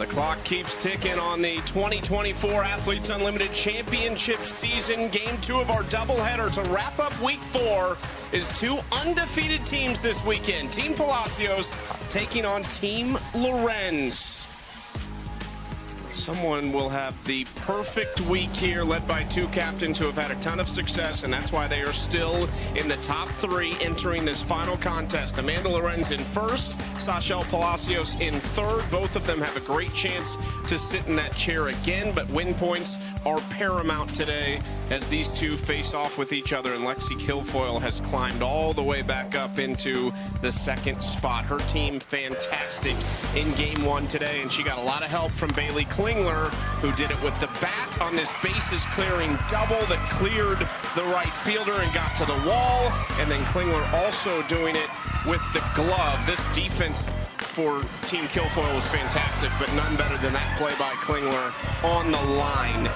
The clock keeps ticking on the 2024 Athletes Unlimited Championship season. Game 2 of our doubleheader to wrap up week 4 is 2 undefeated teams this weekend. Team Palacios taking on Team Lorenz. Someone will have the perfect week here, led by 2 captains who have had a ton of success, and that's why they are still in the top 3 entering this final contest. Amanda Lorenz in first, Sashel Palacios in third. Both of them have a great chance to sit in that chair again, but win points are paramount today as these 2 face off with each other, and Lexi Kilfoyle has climbed all the way back up into the 2nd spot. Her team fantastic in game 1 today, and she got a lot of help from Bailey Klingler, who did it with the bat on this bases clearing double that cleared the right fielder and got to the wall, and then Klingler also doing it with the glove. This defense for Team Kilfoyle was fantastic, but none better than that play by Klingler on the line.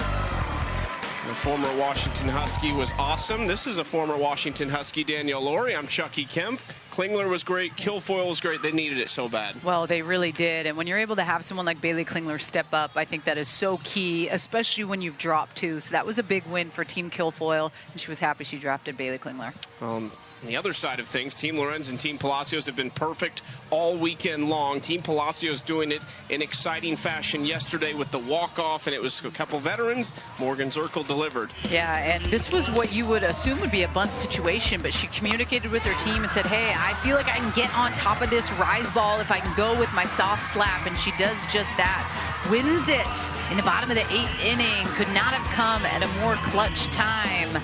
The former Washington Husky was awesome. This is a former Washington Husky, Danielle Laurie. I'm Chucky Kempf. Klingler was great. Kilfoyle was great. They needed it so bad. Well, they really did. And when you're able to have someone like Bailey Klingler step up, I think that is so key, especially when you've dropped 2. So that was a big win for Team Kilfoyle, and she was happy she drafted Bailey Klingler. On the other side of things, Team Lorenz and Team Palacios have been perfect all weekend long. Team Palacios doing it in exciting fashion yesterday with the walk-off, and it was a couple veterans. Morgan Zirkle delivered. Yeah, and this was what you would assume would be a bunt situation, but she communicated with her team and said, hey, I feel like I can get on top of this rise ball if I can go with my soft slap, and she does just that. Wins it in the bottom of the 8th inning. Could not have come at a more clutch time.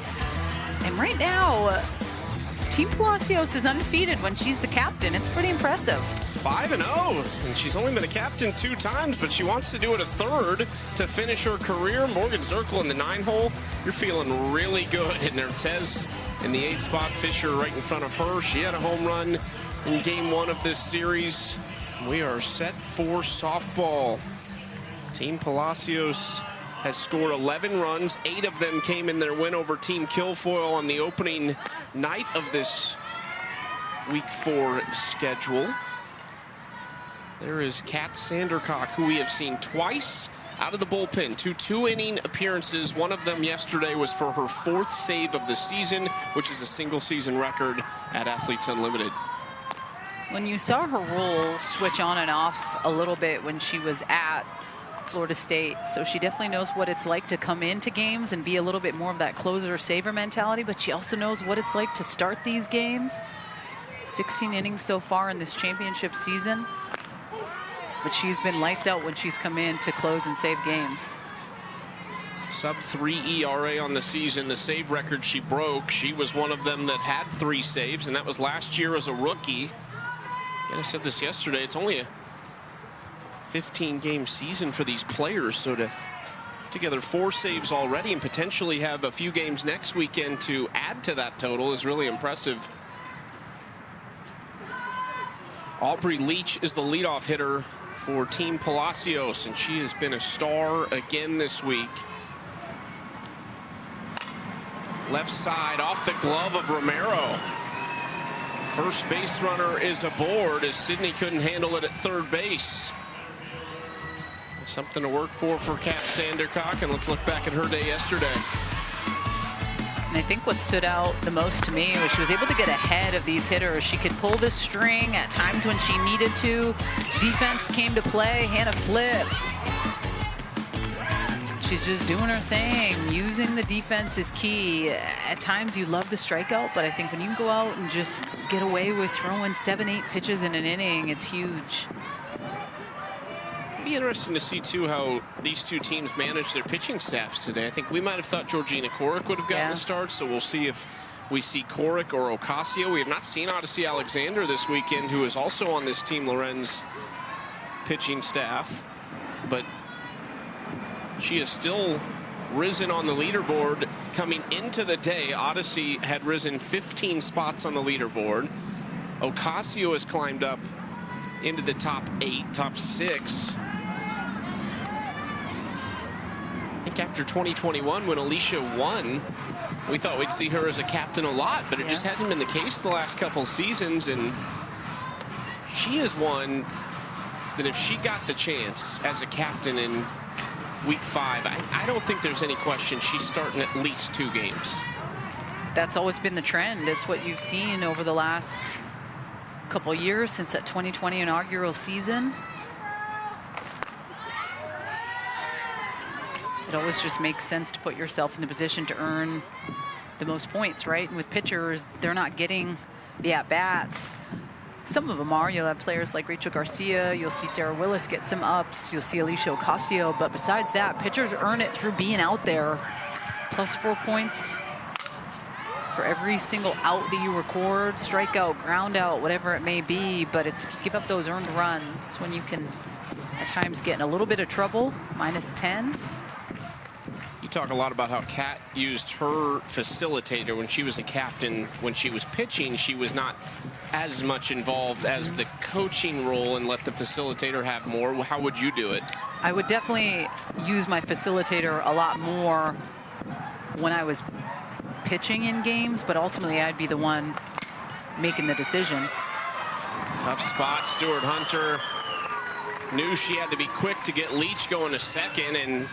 And right now, Team Palacios is undefeated when she's the captain. It's pretty impressive. 5-0, and she's only been a captain 2 times, but she wants to do it a 3rd to finish her career. Morgan Zirkle in the 9-hole. You're feeling really good. And Tez in the 8th spot, Fisher right in front of her. She had a home run in game 1 of this series. We are set for softball. Team Palacios has scored 11 runs. 8 of them came in their win over Team Kilfoyle on the opening night of this week 4 schedule. There is Kat Sandercock, who we have seen twice out of the bullpen. 2 2-inning appearances. One of them yesterday was for her 4th save of the season, which is a single season record at Athletes Unlimited. When you saw her role switch on and off a little bit when she was at Florida State, so she definitely knows what it's like to come into games and be a little bit more of that closer saver mentality, but she also knows what it's like to start these games. 16 innings so far in this championship season, but she's been lights out when she's come in to close and save games. Sub-3 ERA on the season, the save record she broke. She was one of them that had 3 saves, and that was last year as a rookie. And I said this yesterday, it's only a 15-game season for these players, so to together 4 saves already and potentially have a few games next weekend to add to that total is really impressive. Aubrey Leach is the leadoff hitter for Team Palacios, and she has been a star again this week. Left side off the glove of Romero. First base runner is aboard as Sydney couldn't handle it at 3rd base. Something to work for Kat Sandercock, and let's look back at her day yesterday. And I think what stood out the most to me was she was able to get ahead of these hitters. She could pull the string at times when she needed to. Defense came to play. Hannah Flip. She's just doing her thing. Using the defense is key. At times you love the strikeout, but I think when you can go out and just get away with throwing 7-8 pitches in an inning, it's huge. It'd be interesting to see, too, how these 2 teams manage their pitching staffs today. I think we might have thought Georgina Korick would have gotten the start, so we'll see if we see Korick or Ocasio. We have not seen Odyssey Alexander this weekend, who is also on this Team Lorenz pitching staff, but she has still risen on the leaderboard coming into the day. Odyssey had risen 15 spots on the leaderboard. Ocasio has climbed up into the top 8, top 6. I think after 2021, when Alicia won, we thought we'd see her as a captain a lot, but it just hasn't been the case the last couple seasons, and she has won that if she got the chance as a captain in week 5, I don't think there's any question she's starting at least 2 games. That's always been the trend. It's what you've seen over the last couple years since that 2020 inaugural season. It always just makes sense to put yourself in the position to earn the most points, right? And with pitchers, they're not getting the at-bats. Some of them are. You'll have players like Rachel Garcia. You'll see Sarah Willis get some ups. You'll see Alicia Ocasio. But besides that, pitchers earn it through being out there. Plus 4 points for every single out that you record, strikeout, ground out, whatever it may be. But it's if you give up those earned runs when you can at times get in a little bit of trouble. Minus 10. You talk a lot about how Kat used her facilitator when she was a captain. When she was pitching, she was not as much involved as the coaching role and let the facilitator have more. How would you do it? I would definitely use my facilitator a lot more when I was pitching in games, but ultimately I'd be the one making the decision. Tough spot. Stuart Hunter knew she had to be quick to get Leach going to second, and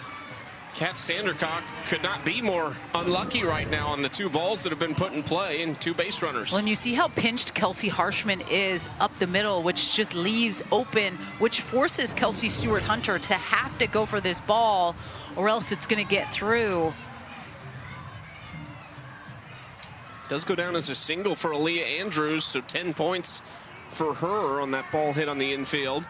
Kat Sandercock could not be more unlucky right now on the 2 balls that have been put in play and 2 base runners. Well, and you see how pinched Kelsey Harshman is up the middle, which just leaves open, which forces Kelsey Stuart Hunter to have to go for this ball or else it's going to get through. Does go down as a single for Aaliyah Andrews, so 10 points for her on that ball hit on the infield.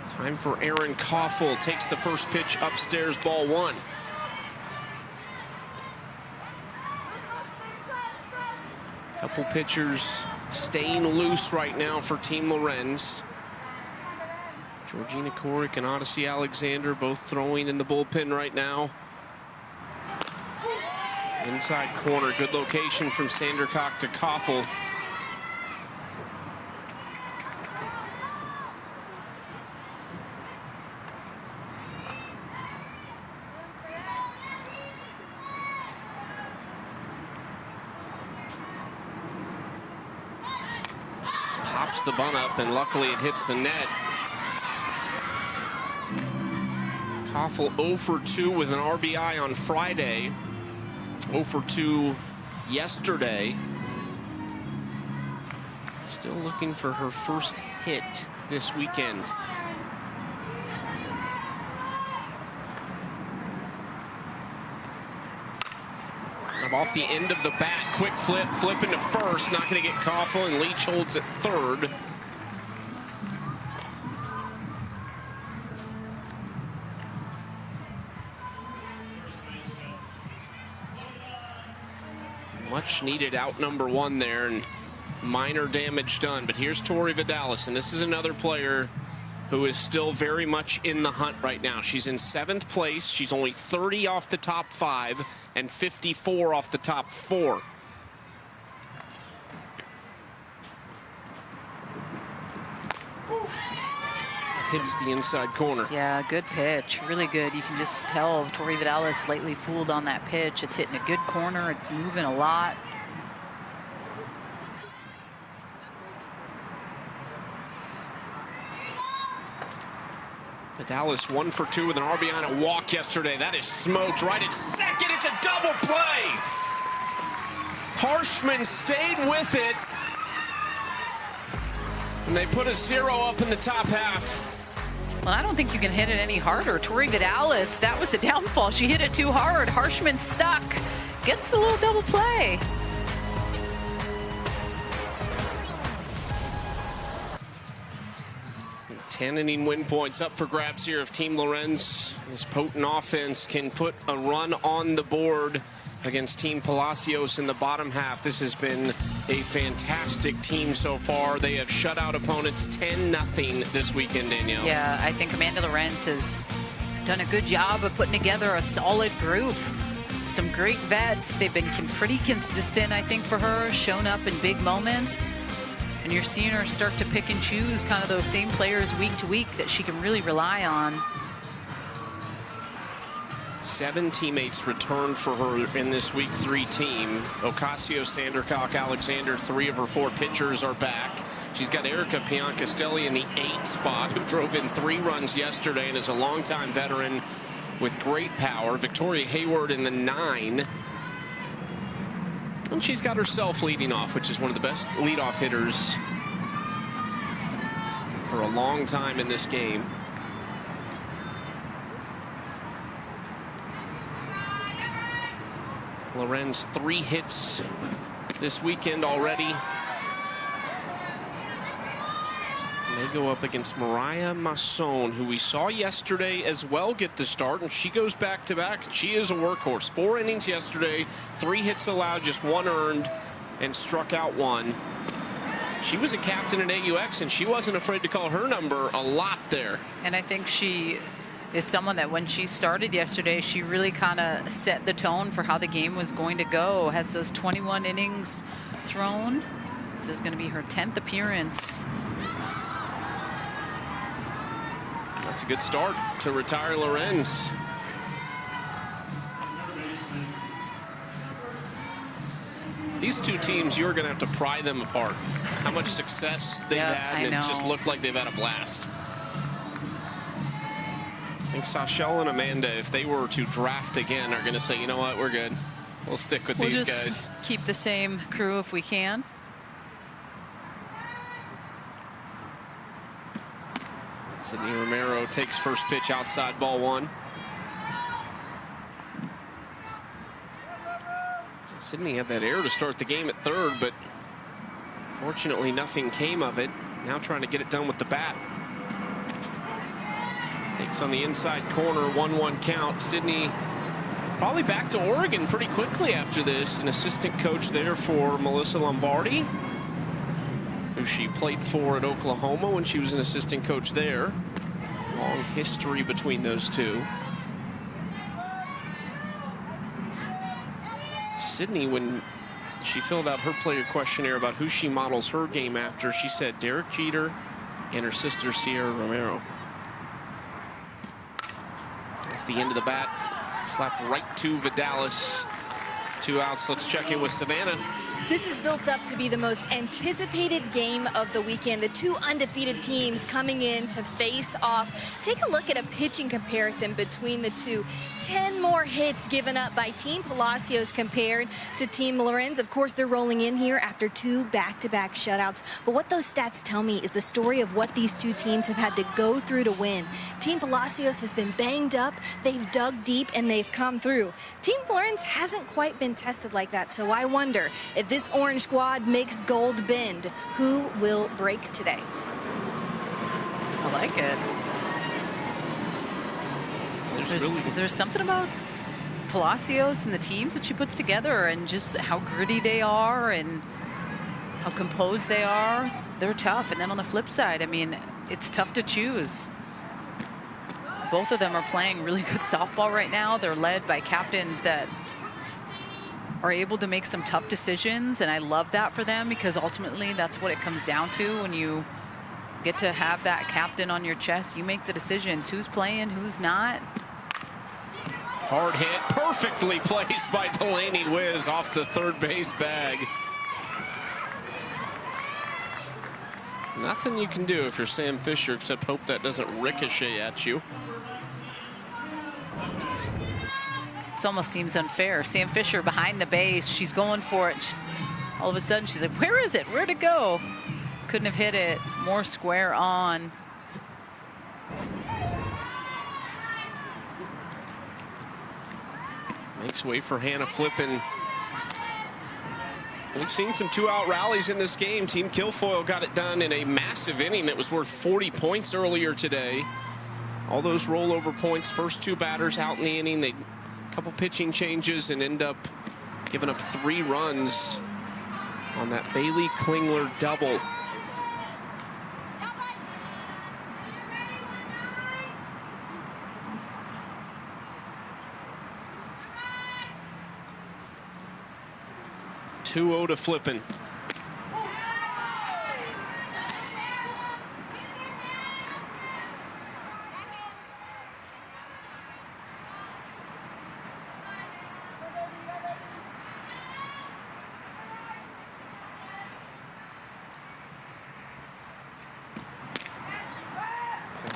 Time for Aaron Koffel. Takes the first pitch upstairs, ball 1. Couple pitchers staying loose right now for Team Lorenz. Georgina Korick and Odyssey Alexander both throwing in the bullpen right now. Inside corner, good location from Sandercock to Koffel. Pops the bunt up, and luckily it hits the net. Koffel 0 for 2 with an RBI on Friday. 0 for 2 yesterday. Still looking for her first hit this weekend. Off the end of the bat, quick flip into first, not going to get Koffel, and Leach holds at third. Much needed out number 1 there, and minor damage done. But here's Tori Vidalis, and this is another player who is still very much in the hunt right now. She's in 7th place. She's only 30 off the top 5 and 54 off the top 4. Hits the inside corner. Yeah, good pitch. Really good. You can just tell Tori Vidalis slightly fooled on that pitch. It's hitting a good corner. It's moving a lot. Vidalis 1 for 2 with an RBI and a walk yesterday. That is smoked right at second. It's a double play. Harshman stayed with it, and they put a 0 up in the top half. Well, I don't think you can hit it any harder. Tori Vidalis, that was the downfall. She hit it too hard. Harshman stuck. Gets the little double play. Ten inning win points up for grabs here if Team Lorenz, this potent offense, can put a run on the board against Team Palacios in the bottom half. This has been a fantastic team so far. They have shut out opponents 10-0 this weekend, Danielle. Yeah, I think Amanda Lorenz has done a good job of putting together a solid group. Some great vets. They've been pretty consistent, I think, for her, shown up in big moments. And you're seeing her start to pick and choose kind of those same players week to week that she can really rely on. 7 teammates returned for her in this Week 3 team. Ocasio, Sandercock, Alexander, 3 of her 4 pitchers are back. She's got Erica Piancastelli in the 8 spot, who drove in 3 runs yesterday and is a longtime veteran with great power. Victoria Hayward in the 9. And she's got herself leading off, which is one of the best leadoff hitters for a long time in this game. Lorenz 3 hits this weekend already. And they go up against Mariah Masson, who we saw yesterday as well get the start, and she goes back-to-back. She is a workhorse. 4 innings yesterday, 3 hits allowed, just 1 earned, and struck out 1. She was a captain at AUX, and she wasn't afraid to call her number a lot there. And I think she is someone that when she started yesterday, she really kind of set the tone for how the game was going to go. Has those 21 innings thrown. This is going to be her 10th appearance. That's a good start to retire Lorenz. These 2 teams, you're going to have to pry them apart. How much success they've had, and it just looked like they've had a blast. I think Sashel and Amanda, if they were to draft again, are going to say, you know what, we're good. We'll stick with these guys. Keep the same crew if we can. Sydney Romero takes first pitch outside, ball 1. Sydney had that error to start the game at 3rd, but fortunately nothing came of it. Now trying to get it done with the bat. Takes on the inside corner, 1-1 count. Sydney probably back to Oregon pretty quickly after this. An assistant coach there for Melissa Lombardi, who she played for at Oklahoma when she was an assistant coach there. Long history between those 2. Sydney, when she filled out her player questionnaire about who she models her game after, she said Derek Jeter and her sister Sierra Romero. Off the end of the bat, slapped right to Vidalis. 2 outs. Let's check in with Savannah. This is built up to be the most anticipated game of the weekend. The 2 undefeated teams coming in to face off. Take a look at a pitching comparison between the 2. 10 more hits given up by Team Palacios compared to Team Lorenz. Of course, they're rolling in here after 2 back-to-back shutouts. But what those stats tell me is the story of what these 2 teams have had to go through to win. Team Palacios has been banged up. They've dug deep, and they've come through. Team Lorenz hasn't quite been tested like that, so I wonder if this orange squad makes gold bend. Who will break today? I like it. There's something about Palacios and the teams that she puts together, and just how gritty they are and how composed they are. They're tough. And then on the flip side, I mean, it's tough to choose. Both of them are playing really good softball right now. They're led by captains that are able to make some tough decisions, and I love that for them, because ultimately that's what it comes down to. When you get to have that captain on your chest, you make the decisions, who's playing, who's not. Hard hit, perfectly placed by Delaney Wiz off the 3rd base bag. Nothing you can do if you're Sam Fisher except hope that doesn't ricochet at you. This almost seems unfair. Sam Fisher behind the base. She's going for it. All of a sudden, she's like, where is it? Where'd it go? Couldn't have hit it more square on. Makes way for Hannah Flippin. We've seen some 2-out rallies in this game. Team Kilfoyle got it done in a massive inning that was worth 40 points earlier today. All those rollover points, first 2 batters out in the inning. They couple pitching changes and end up giving up 3 runs on that Bailey Klingler double. Two-0 to Flippin.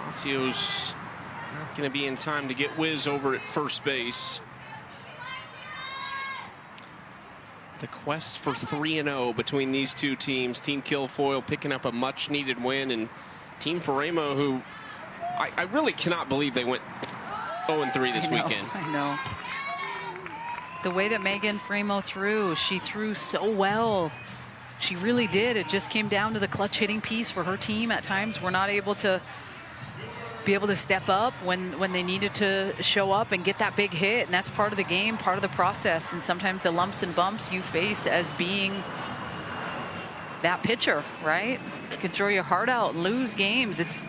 Palacios not going to be in time to get Wiz over at first base. The quest for 3-0 between these two teams. Team Kilfoyle picking up a much-needed win, and Team Faremo, who I really cannot believe they went 0-3 this weekend. I know. The way that Megan Faremo threw, she threw so well. She really did. It just came down to the clutch hitting piece for her team. At times, we're not able to step up when they needed to show up and get that big hit. And that's part of the game, part of the process. And sometimes the lumps and bumps you face as being that pitcher, right? You can throw your heart out and lose games. It's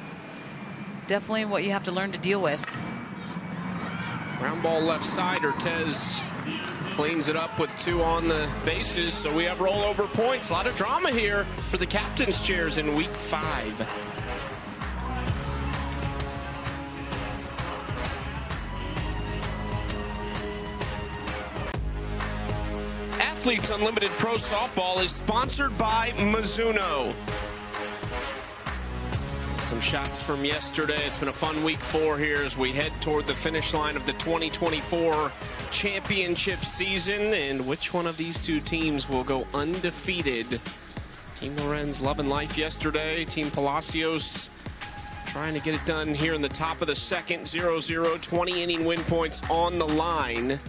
definitely what you have to learn to deal with. Ground ball left side. Ortez cleans it up with 2 on the bases. So we have rollover points. A lot of drama here for the captain's chairs in week 5. Athletes Unlimited Pro Softball is sponsored by Mizuno. Some shots from yesterday. It's been a fun week 4 here as we head toward the finish line of the 2024 championship season. And which one of these two teams will go undefeated? Team Lorenz loving life yesterday. Team Palacios trying to get it done here in the top of the second. 0-0, 20 inning win points on the line.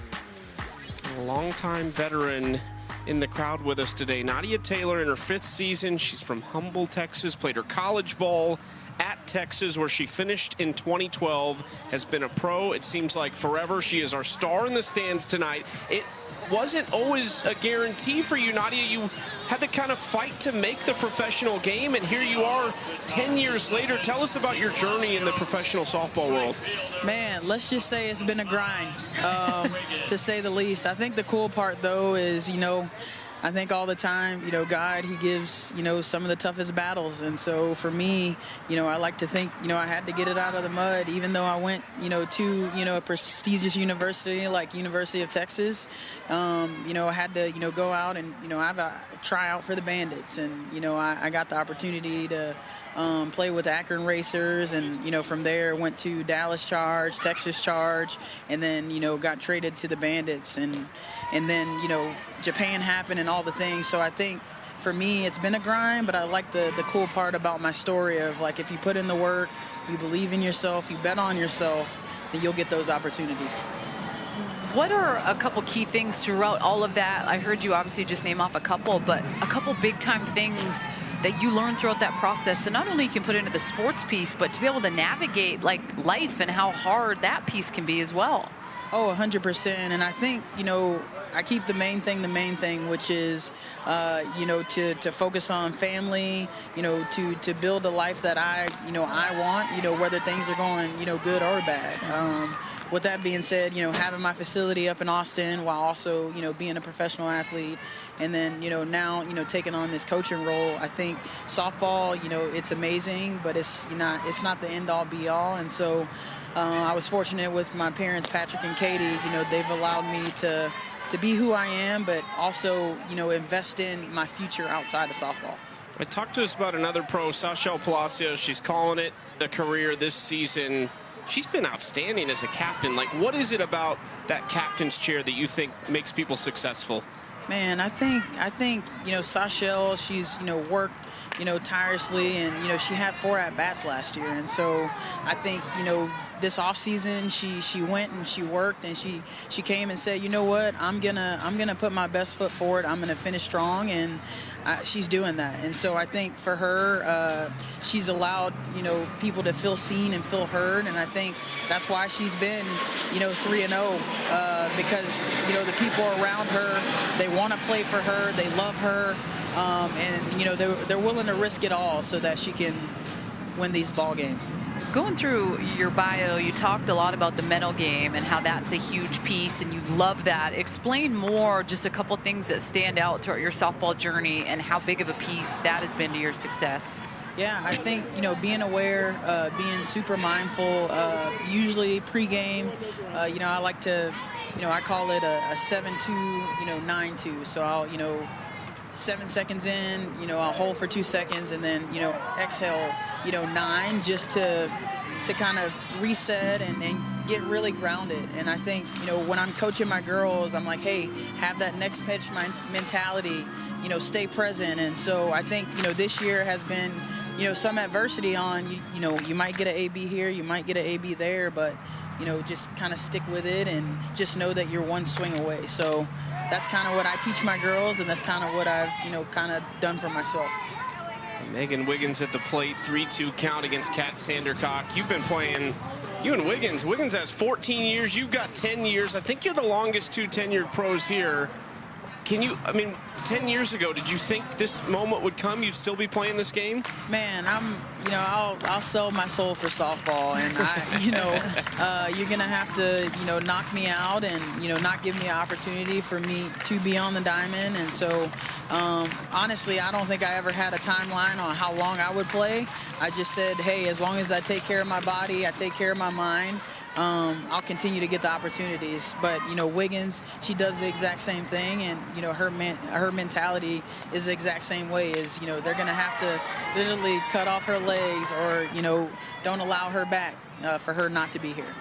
A longtime veteran in the crowd with us today. Nadia Taylor in her 5th season. She's from Humble, Texas. Played her college ball at Texas, where she finished in 2012. Has been a pro, it seems like, forever. She is our star in the stands tonight. It wasn't always a guarantee for you, Nadia. You had to kind of fight to make the professional game, and here you are 10 years later. Tell us about your journey in the professional softball world. Man, let's just say it's been a grind, to say the least. I think the cool part, though, is, I think all the time, God, he gives, some of the toughest battles. And so for me, I like to think, I had to get it out of the mud, even though I went, to, a prestigious university like University of Texas. I had to, go out and, have a tryout for the Bandits. And, I got the opportunity to play with Akron Racers, and from there went to Dallas Charge, Texas Charge, and then got traded to the Bandits, and then Japan happened and all the things. So I think for me it's been a grind, but I like the cool part about my story of, like, if you put in the work, you believe in yourself, you bet on yourself, then you'll get those opportunities. What are a couple key things throughout all of that? I heard you obviously just name off a couple, but a couple big time things that you learned throughout that process. And not only you can put into the sports piece, but to be able to navigate like life and how hard that piece can be as well. Oh, 100%. And I think, I keep the main thing, which is, to focus on family, to build a life that I want, whether things are going, good or bad. With that being said, having my facility up in Austin while also, being a professional athlete, and then, now, taking on this coaching role, I think softball, it's amazing, but it's not the end all be all. And so I was fortunate with my parents, Patrick and Katie, they've allowed me to be who I am, but also, invest in my future outside of softball. Talk to us about another pro, Sashel Palacios. She's calling it a career this season. She's been outstanding as a captain. Like, what is it about that captain's chair that you think makes people successful? Man, I think Sashel, she's, worked, tirelessly, and, she had 4 at-bats last year. And so I think, this offseason, she went and she worked, and she came and said, you know what, I'm gonna put my best foot forward. I'm gonna finish strong, and she's doing that. And so I think for her, she's allowed, people to feel seen and feel heard. And I think that's why she's been, 3-0, because, the people around her, they want to play for her, they love her, and, they're willing to risk it all so that she can win these ball games. Going through your bio, you talked a lot about the mental game and how that's a huge piece, and you love that. Explain more, just a couple things that stand out throughout your softball journey and how big of a piece that has been to your success. Yeah, I think, being aware, being super mindful, usually pregame, I like to, I call it a 7-2, 9-2. So I'll, 7 seconds in, I'll hold for 2 seconds, and then, exhale, 9, just to to kind of reset and get really grounded. And I think, you know, when I'm coaching my girls, I'm like, hey, have that next pitch mentality, you know, stay present. And so I think, you know, this year has been, you know, some adversity on, you know, you might get an AB here, you might get an AB there, but, you know, just kind of stick with it and just know that you're one swing away. So that's kind of what I teach my girls, and that's kind of what I've, you know, kind of done for myself. Megan Wiggins at the plate, 3-2 count against Kat Sandercock. You've been playing, you and Wiggins. Wiggins has 14 years. You've got 10 years. I think you're the longest two tenured pros here. Can you, I mean, 10 years ago, did you think this moment would come? You'd still be playing this game? Man, you know, I'll sell my soul for softball, and you know, you're gonna have to, you know, knock me out and, you know, not give me an opportunity for me to be on the diamond. And so, honestly, I don't think I ever had a timeline on how long I would play. I just said, hey, as long as I take care of my body, I take care of my mind, I'll continue to get the opportunities. But, you know, Wiggins, she does the exact same thing, and, you know, her mentality is the exact same way. Is, you know, they're going to have to literally cut off her legs or, you know, don't allow her back for her not to be here.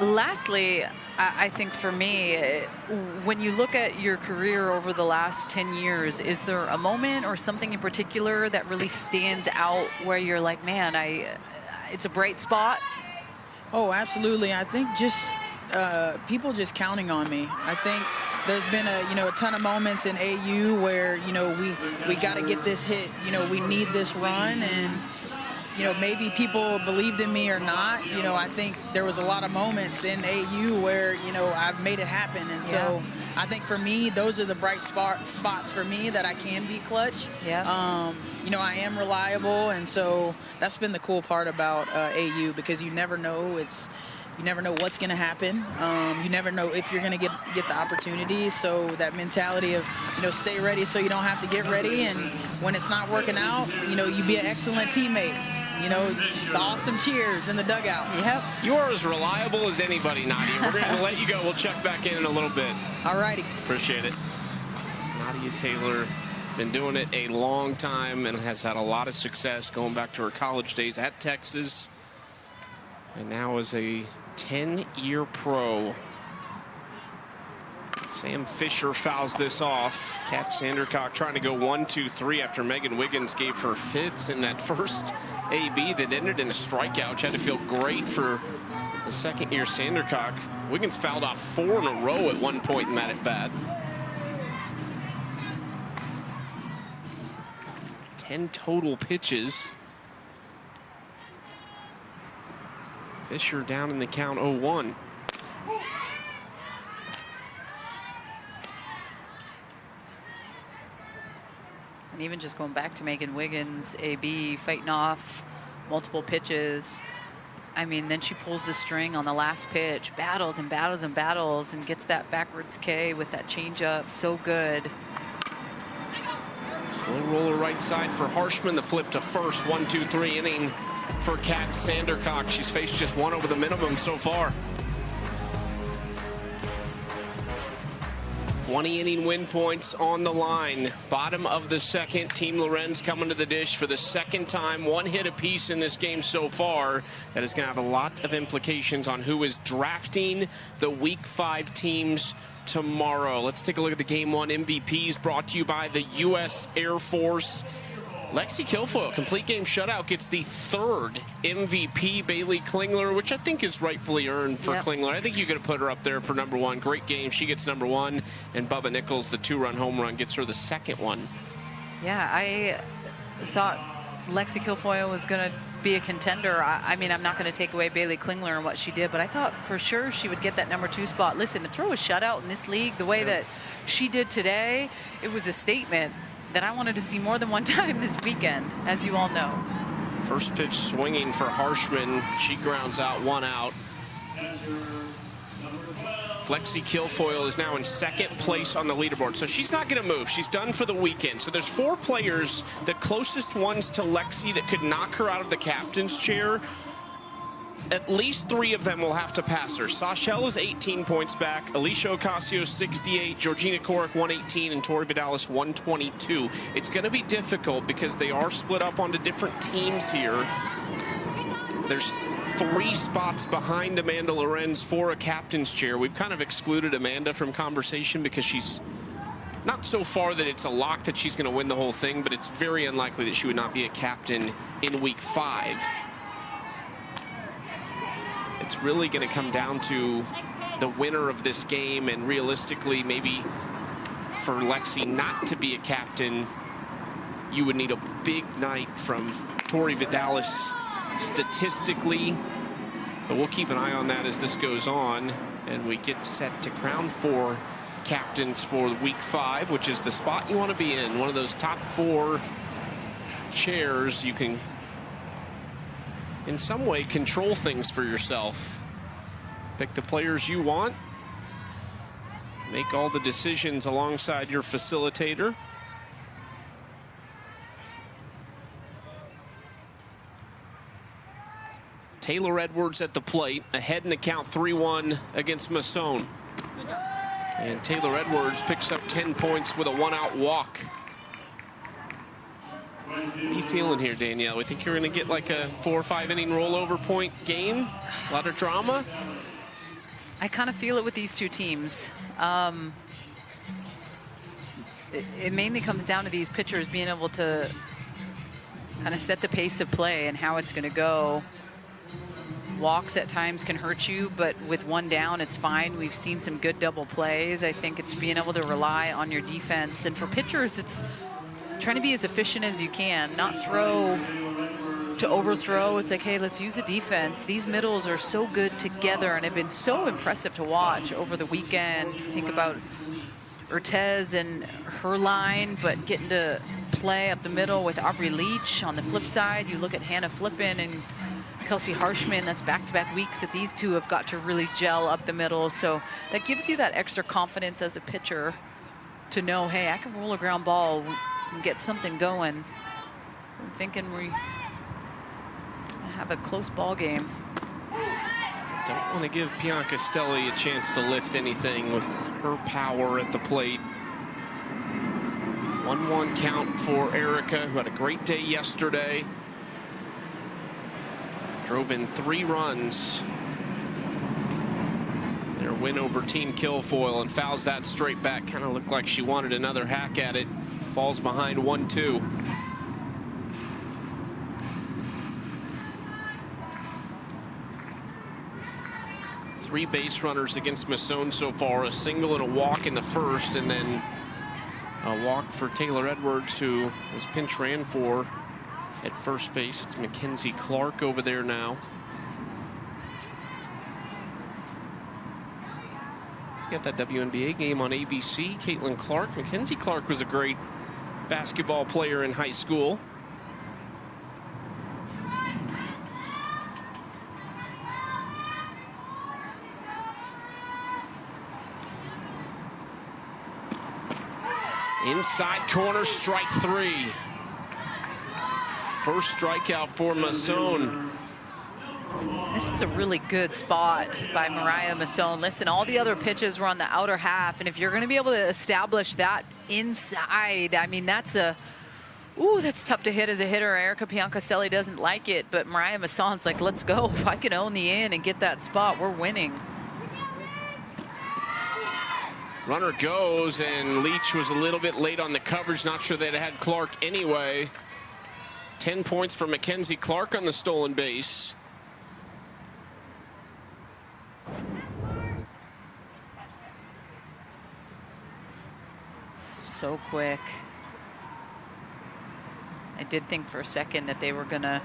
Lastly, I think for me, when you look at your career over the last 10 years, is there a moment or something in particular that really stands out where you're like, man, it's a bright spot? Oh, absolutely. I think just people just counting on me. I think there's been a ton of moments in AU where, you know, we got to get this hit. You know, we need this run, and, you know, maybe people believed in me or not. You know, I think there was a lot of moments in AU where, you know, I've made it happen. And so I think for me, those are the bright spots for me that I can be clutch. Yeah. You know, I am reliable, and so that's been the cool part about AU, because you never know. You never know what's going to happen. You never know if you're going to get the opportunity. So that mentality of, you know, stay ready so you don't have to get ready. And when it's not working out, you know, you be an excellent teammate. You know, the awesome cheers in the dugout. Yep. You are as reliable as anybody, Nadia. We're going to let you go. We'll check back in a little bit. All righty. Appreciate it. Nadia Taylor, been doing it a long time and has had a lot of success going back to her college days at Texas. And now is a 10-year pro. Sam Fisher fouls this off. Kat Sandercock trying to go 1-2-3 after Megan Wiggins gave her fifths in that first AB that ended in a strikeout, which had to feel great for the second-year Sandercock. Wiggins fouled off 4 in a row at one point in that at-bat. 10 total pitches. Fisher down in the count 0-1. And even just going back to Megan Wiggins, AB fighting off multiple pitches. I mean, then she pulls the string on the last pitch, battles and battles and battles, and gets that backwards K with that changeup. So good. Slow roller right side for Harshman. The flip to first. 1-2-3 inning for Kat Sandercock. She's faced just one over the minimum so far. 20 inning win points on the line. Bottom of the second. Team Lorenz coming to the dish for the second time. One hit apiece in this game so far. That is going to have a lot of implications on who is drafting the Week 5 teams tomorrow. Let's take a look at the Game 1 MVPs brought to you by the U.S. Air Force. Lexi Kilfoyle, complete game shutout, gets the third MVP. Bailey Klingler, which I think is rightfully earned for Klingler. I think you could put her up there for number one. Great game. She gets number one. And Bubba Nichols, the 2-run home run, gets her the second one. Yeah, I thought Lexi Kilfoyle was going to be a contender. I mean, I'm not going to take away Bailey Klingler and what she did, but I thought for sure she would get that number 2 spot. Listen, to throw a shutout in this league the way that she did today, it was a statement that I wanted to see more than one time this weekend, as you all know. First pitch swinging for Harshman. She grounds out, 1 out. Lexi Kilfoyle is now in second place on the leaderboard, so she's not going to move. She's done for the weekend. So there's 4 players, the closest ones to Lexi, that could knock her out of the captain's chair. At least 3 of them will have to pass her. Sashel is 18 points back. Alicia Ocasio 68, Georgina Korik 118, and Tori Vidalis 122. It's going to be difficult because they are split up onto different teams here. There's 3 spots behind Amanda Lorenz for a captain's chair. We've kind of excluded Amanda from conversation because she's not so far that it's a lock that she's going to win the whole thing, but it's very unlikely that she would not be a captain in week 5. It's really going to come down to the winner of this game, and realistically, maybe for Lexi not to be a captain, you would need a big night from Tori Vidalis statistically. But we'll keep an eye on that as this goes on, and we get set to crown 4 captains for week 5, which is the spot you want to be in. One of those top 4 chairs. You can in some way control things for yourself. Pick the players you want. Make all the decisions alongside your facilitator. Taylor Edwards at the plate, ahead in the count 3-1 against Masson. And Taylor Edwards picks up 10 points with a 1-out walk. What are you feeling here, Danielle? We think you're going to get like a 4 or 5 inning rollover point game? A lot of drama? I kind of feel it with these 2 teams. It mainly comes down to these pitchers being able to kind of set the pace of play and how it's going to go. Walks at times can hurt you, but with 1 down, it's fine. We've seen some good double plays. I think it's being able to rely on your defense. And for pitchers, it's trying to be as efficient as you can, not throw to overthrow. It's like, hey, let's use the defense. These middles are so good together and have been so impressive to watch over the weekend. Think about Ortez and her line, but getting to play up the middle with Aubrey Leach. On the flip side, you look at Hannah Flippin and Kelsey Harshman. That's back-to-back weeks that these 2 have got to really gel up the middle. So that gives you that extra confidence as a pitcher to know, hey, I can roll a ground ball and get something going. I'm thinking we have a close ball game. Don't want to give Bianca Stelli a chance to lift anything with her power at the plate. 1-1 count for Erica, who had a great day yesterday. Drove in 3 runs. Their win over Team Kilfoyle, and fouls that straight back. Kind of looked like she wanted another hack at it. Falls behind 1-2. Three base runners against Masson so far, a single and a walk in the first, and then a walk for Taylor Edwards, who was pinch ran for at first base. It's Mackenzie Clark over there now. Got that WNBA game on ABC. Caitlin Clark. Mackenzie Clark was a great basketball player in high school. Inside corner, strike 3. First strikeout for Masson. This is a really good spot by Mariah Masson. Listen, all the other pitches were on the outer half, and if you're going to be able to establish that inside, I mean, that's tough to hit as a hitter. Erica Piancastelli doesn't like it, but Mariah Masson's like, let's go. If I can own the in and get that spot, we're winning. Runner goes, and Leach was a little bit late on the coverage. Not sure they'd had Clark anyway. 10 points for Mackenzie Clark on the stolen base. So quick. I did think for a second that they were going to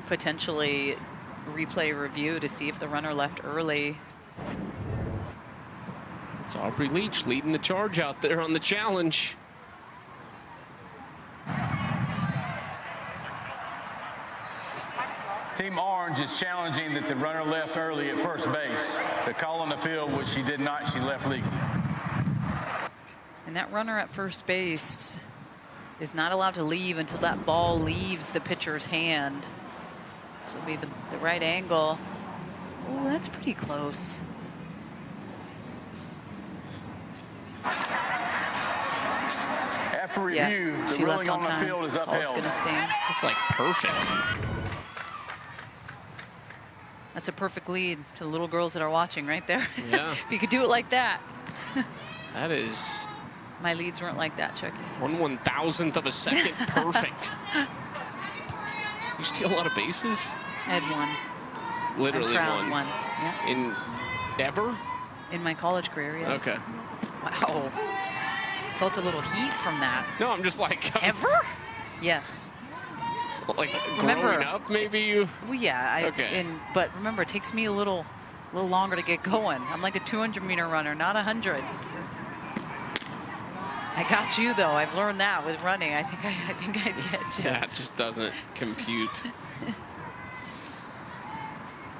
potentially replay review to see if the runner left early. It's Aubrey Leach leading the charge out there on the challenge. Team Orange is challenging that the runner left early at first base. The call on the field was she did not, she left legally. And that runner at first base is not allowed to leave until that ball leaves the pitcher's hand. This will be the right angle. Oh, that's pretty close. After review, the ruling on the field is upheld. Gonna stand. It's like perfect. That's a perfect lead to the little girls that are watching right there. Yeah. If you could do it like that. That is... My leads weren't like that, Chucky. 1/1000th of a second perfect. You steal a lot of bases? I had one. Literally one. one. Yeah. In ever? In my college career, yes. Okay. Wow. Felt a little heat from that. No, I'm just like... Ever? Yes. Like Remember, growing up, maybe you... Well, yeah. Okay. But remember, it takes me a little longer to get going. I'm like a 200-meter runner, not 100. I got you, though. I've learned that with running. I think I get you. Yeah, it just doesn't compute.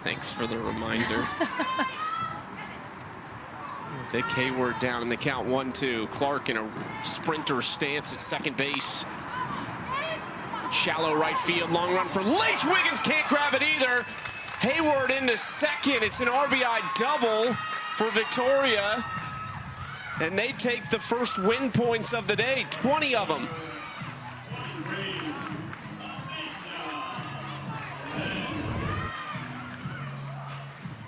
Thanks for the reminder. Vic Hayward down in the count 1-2. Clark in a sprinter stance at second base. Shallow right field, long run for Leach. Wiggins can't grab it either. Hayward into second. It's an RBI double for Victoria. And they take the first win points of the day, 20 of them.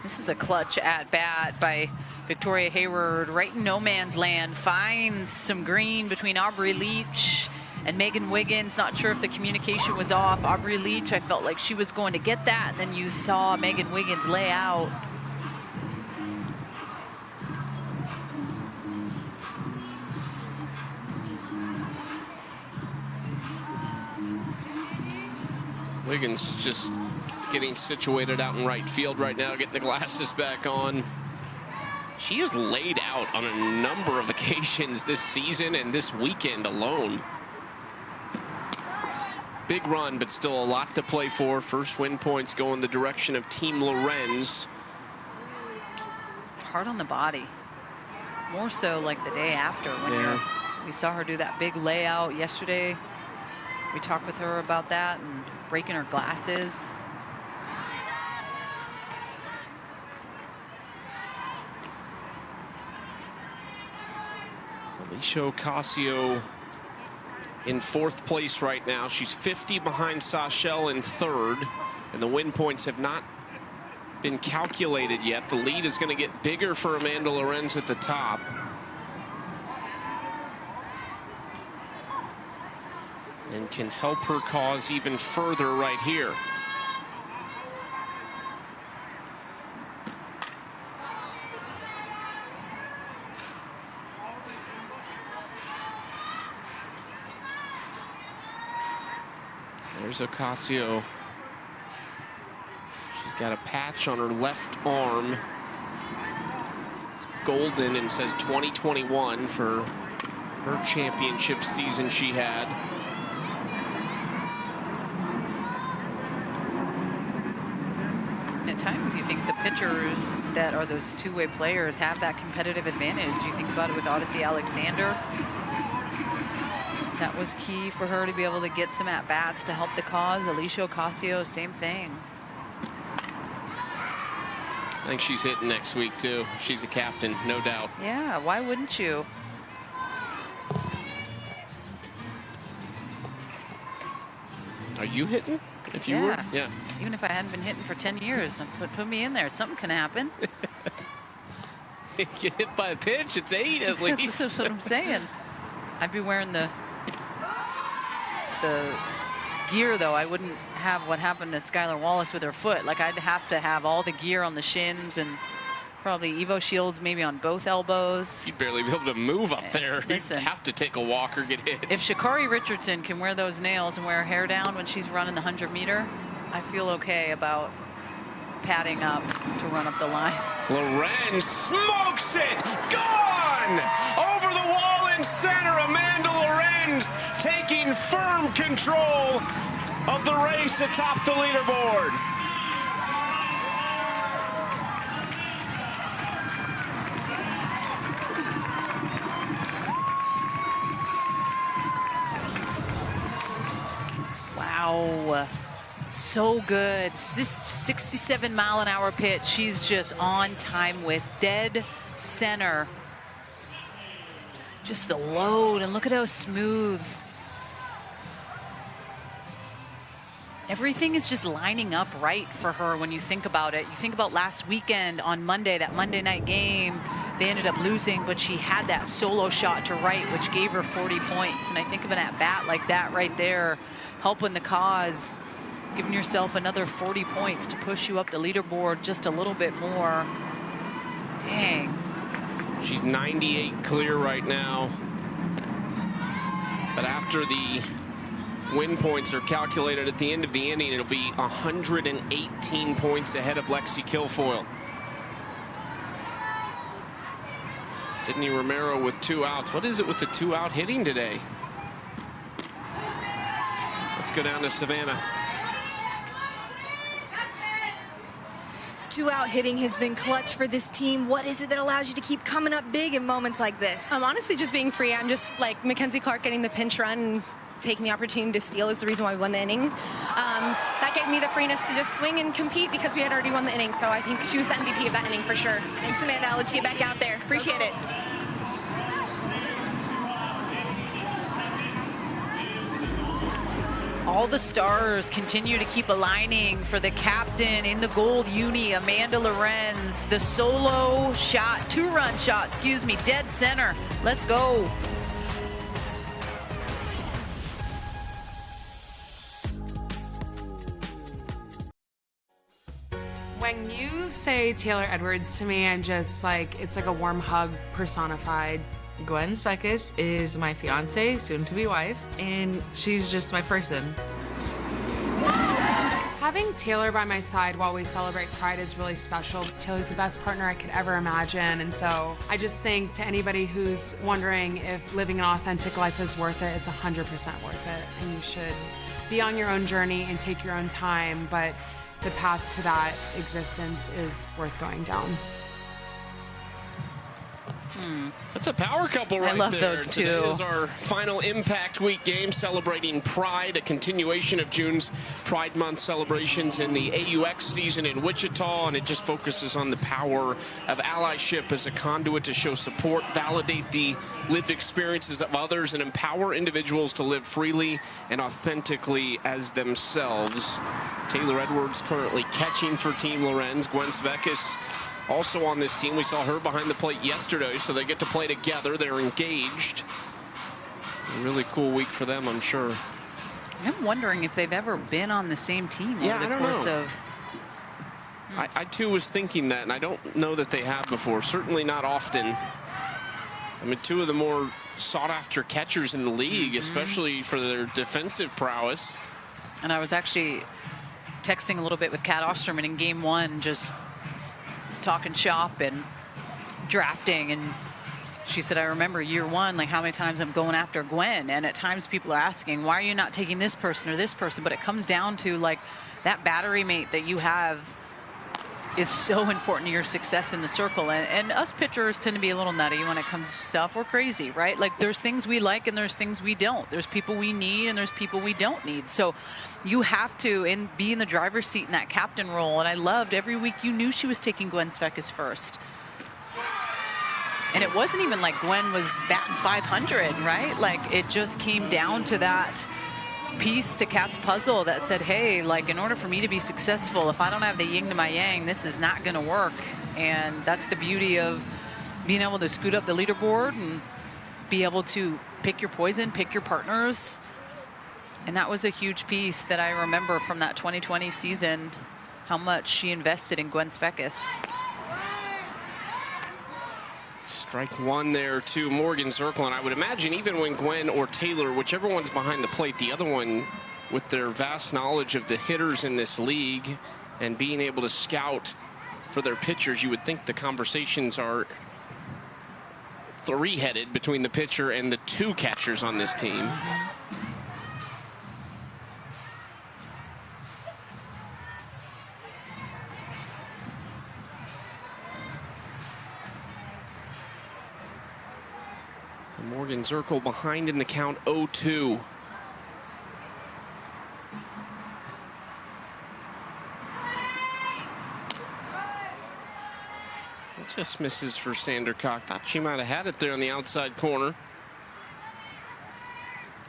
This is a clutch at bat by Victoria Hayward, right in no man's land. Finds some green between Aubrey Leach and Megan Wiggins. Not sure if the communication was off. Aubrey Leach, I felt like she was going to get that. And then you saw Megan Wiggins lay out. Wiggins is just getting situated out in right field right now, getting the glasses back on. She is laid out on a number of occasions this season and this weekend alone. Big run, but still a lot to play for. First win points go in the direction of Team Lorenz. Hard on the body. More so like the day after when we saw her do that big layout yesterday. We talked with her about that and breaking her glasses. Alicia Ocasio in fourth place right now. She's 50 behind Sashel in third, and the win points have not been calculated yet. The lead is going to get bigger for Amanda Lorenz at the top. And can help her cause even further right here. There's Ocasio. She's got a patch on her left arm. It's golden and says 2021 for her championship season she had. At times you think the pitchers that are those two-way players have that competitive advantage. You think about it with Odyssey Alexander. That was key for her to be able to get some at-bats to help the cause. Alicia Ocasio, same thing. I think she's hitting next week too. She's a captain, no doubt. Yeah, why wouldn't you? Are you hitting? If you were? Yeah. Even if I hadn't been hitting for 10 years, put me in there. Something can happen. Get hit by a pitch, it's 8 at least. That's what I'm saying. I'd be wearing the gear, though. I wouldn't have what happened to Skylar Wallace with her foot. Like, I'd have to have all the gear on the shins and probably Evo shields maybe on both elbows. You'd barely be able to move up there. Listen, you'd have to take a walk or get hit. If Sha'Carri Richardson can wear those nails and wear her hair down when she's running the 100-meter, I feel okay about padding up to run up the line. Lorenz smokes it! Gone! Over the wall in center, Amanda Lorenz taking firm control of the race atop the leaderboard. Wow. So good. This 67-mile-an-hour pitch, she's just on time with, dead center. Just the load, and look at how smooth. everything is just lining up right for her when you think about it. You think about last weekend on Monday, that Monday night game, they ended up losing, but she had that solo shot to right, which gave her 40 points. And I think of an at-bat like that right there, helping the cause, giving yourself another 40 points to push you up the leaderboard just a little bit more. Dang. She's 98 clear right now. But after the win points are calculated at the end of the inning, it'll be 118 points ahead of Lexi Kilfoyle. Sydney Romero with 2 outs. What is it with the 2-out hitting today? Let's go down to Savannah. 2-out hitting has been clutch for this team. What is it that allows you to keep coming up big in moments like this? Honestly, just being free. I'm just like Mackenzie Clark getting the pinch run and taking the opportunity to steal is the reason why we won the inning. That gave me the freeness to just swing and compete because we had already won the inning. So I think she was the MVP of that inning for sure. Thanks, Amanda. I'll let you get back out there. Appreciate it. All the stars continue to keep aligning for the captain in the gold uni, Amanda Lorenz. The solo shot, 2-run shot, excuse me, dead center. Let's go. When you say Taylor Edwards to me, I'm just like, it's like a warm hug personified. Gwen Speckis is my fiance, soon-to-be wife, and she's just my person. Having Taylor by my side while we celebrate Pride is really special. Taylor's the best partner I could ever imagine, and so I just think to anybody who's wondering if living an authentic life is worth it, it's 100% worth it, and you should be on your own journey and take your own time, but the path to that existence is worth going down. That's a power couple right there. I love those two. Today is our final Impact Week game celebrating Pride, a continuation of June's Pride Month celebrations in the AUX season in Wichita, and it just focuses on the power of allyship as a conduit to show support, validate the lived experiences of others, and empower individuals to live freely and authentically as themselves. Taylor Edwards currently catching for Team Lorenz. Gwen Speckis also on this team. We saw her behind the plate yesterday, so they get to play together. They're engaged. A really cool week for them, I'm sure. I'm wondering if they've ever been on the same team over the course of... I too was thinking that, and I don't know that they have before. Certainly not often. I mean, two of the more sought-after catchers in the league, especially for their defensive prowess. And I was actually texting a little bit with Kat Osterman in game 1, just talking shop and drafting, and she said, I remember year 1, like how many times I'm going after Gwen, and at times people are asking, why are you not taking this person or this person? But it comes down to like that battery mate that you have is so important to your success in the circle. And us pitchers tend to be a little nutty when it comes to stuff. We're crazy, right? Like there's things we like and there's things we don't. There's people we need and there's people we don't need. So you have to be in the driver's seat in that captain role. And I loved every week you knew she was taking Gwen Speckis first. And it wasn't even like Gwen was batting 500, right? Like it just came down to that piece to Kat's puzzle that said, hey, like in order for me to be successful, if I don't have the yin to my yang, this is not going to work. And that's the beauty of being able to scoot up the leaderboard and be able to pick your poison, pick your partners. And that was a huge piece that I remember from that 2020 season, how much she invested in Gwen Speckis. Strike one there to Morgan Zirkle, and I would imagine even when Gwen or Taylor, whichever one's behind the plate, the other one with their vast knowledge of the hitters in this league and being able to scout for their pitchers, you would think the conversations are three-headed between the pitcher and the two catchers on this team. Morgan Zirkle behind in the count 0-2. It just misses for Sandercock. Thought she might have had it there on the outside corner.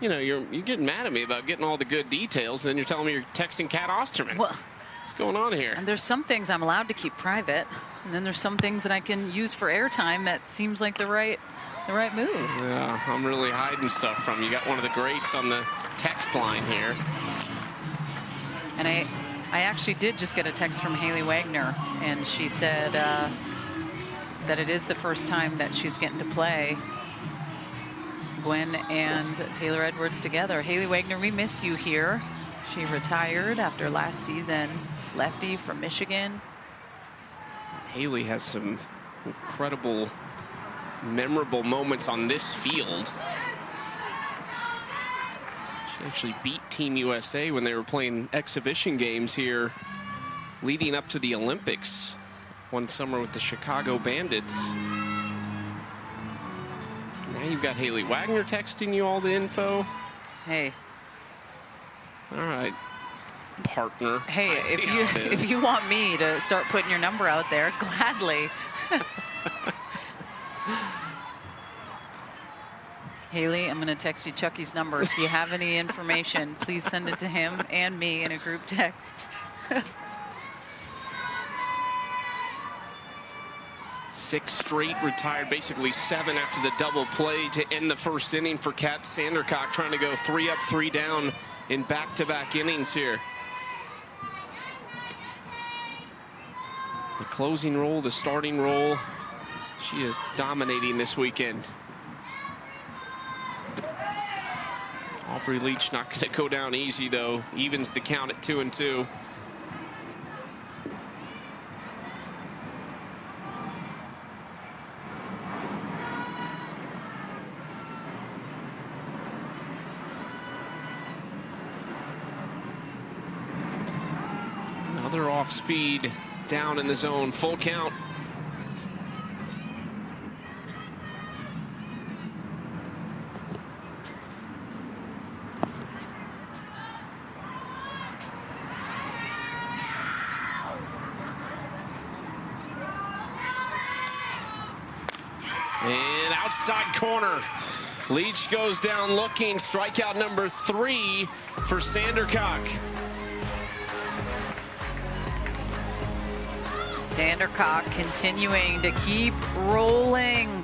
You know, you're getting mad at me about getting all the good details, and then you're telling me you're texting Kat Osterman. Well, what's going on here? and there's some things I'm allowed to keep private, and then there's some things that I can use for airtime that seems like the right move. Yeah, I'm really hiding stuff from you. Got one of the greats on the text line here. And I actually did just get a text from Haley Wagner, and she said that it is the first time that she's getting to play Gwen and Taylor Edwards together. Haley Wagner, we miss you here. She retired after last season, lefty from Michigan. Haley has some incredible, memorable moments on this field. She actually beat Team USA when they were playing exhibition games here leading up to the Olympics one summer with the Chicago Bandits. Now you've got Haley Wagner texting you all the info. Hey. All right, partner. Hey, if you want me to start putting your number out there, gladly. Haley, I'm going to text you Chucky's number. If you have any information, please send it to him and me in a group text. 6 straight retired, basically 7 after the double play to end the first inning for Kat Sandercock, trying to go 3 up, 3 down in back-to-back innings here. The closing role, the starting role, she is dominating this weekend. Aubrey Leach not going to go down easy, though. Evens the count at 2-2. Another off speed down in the zone, full count. And outside corner. Leach goes down looking. Strikeout number 3 for Sandercock. Sandercock continuing to keep rolling.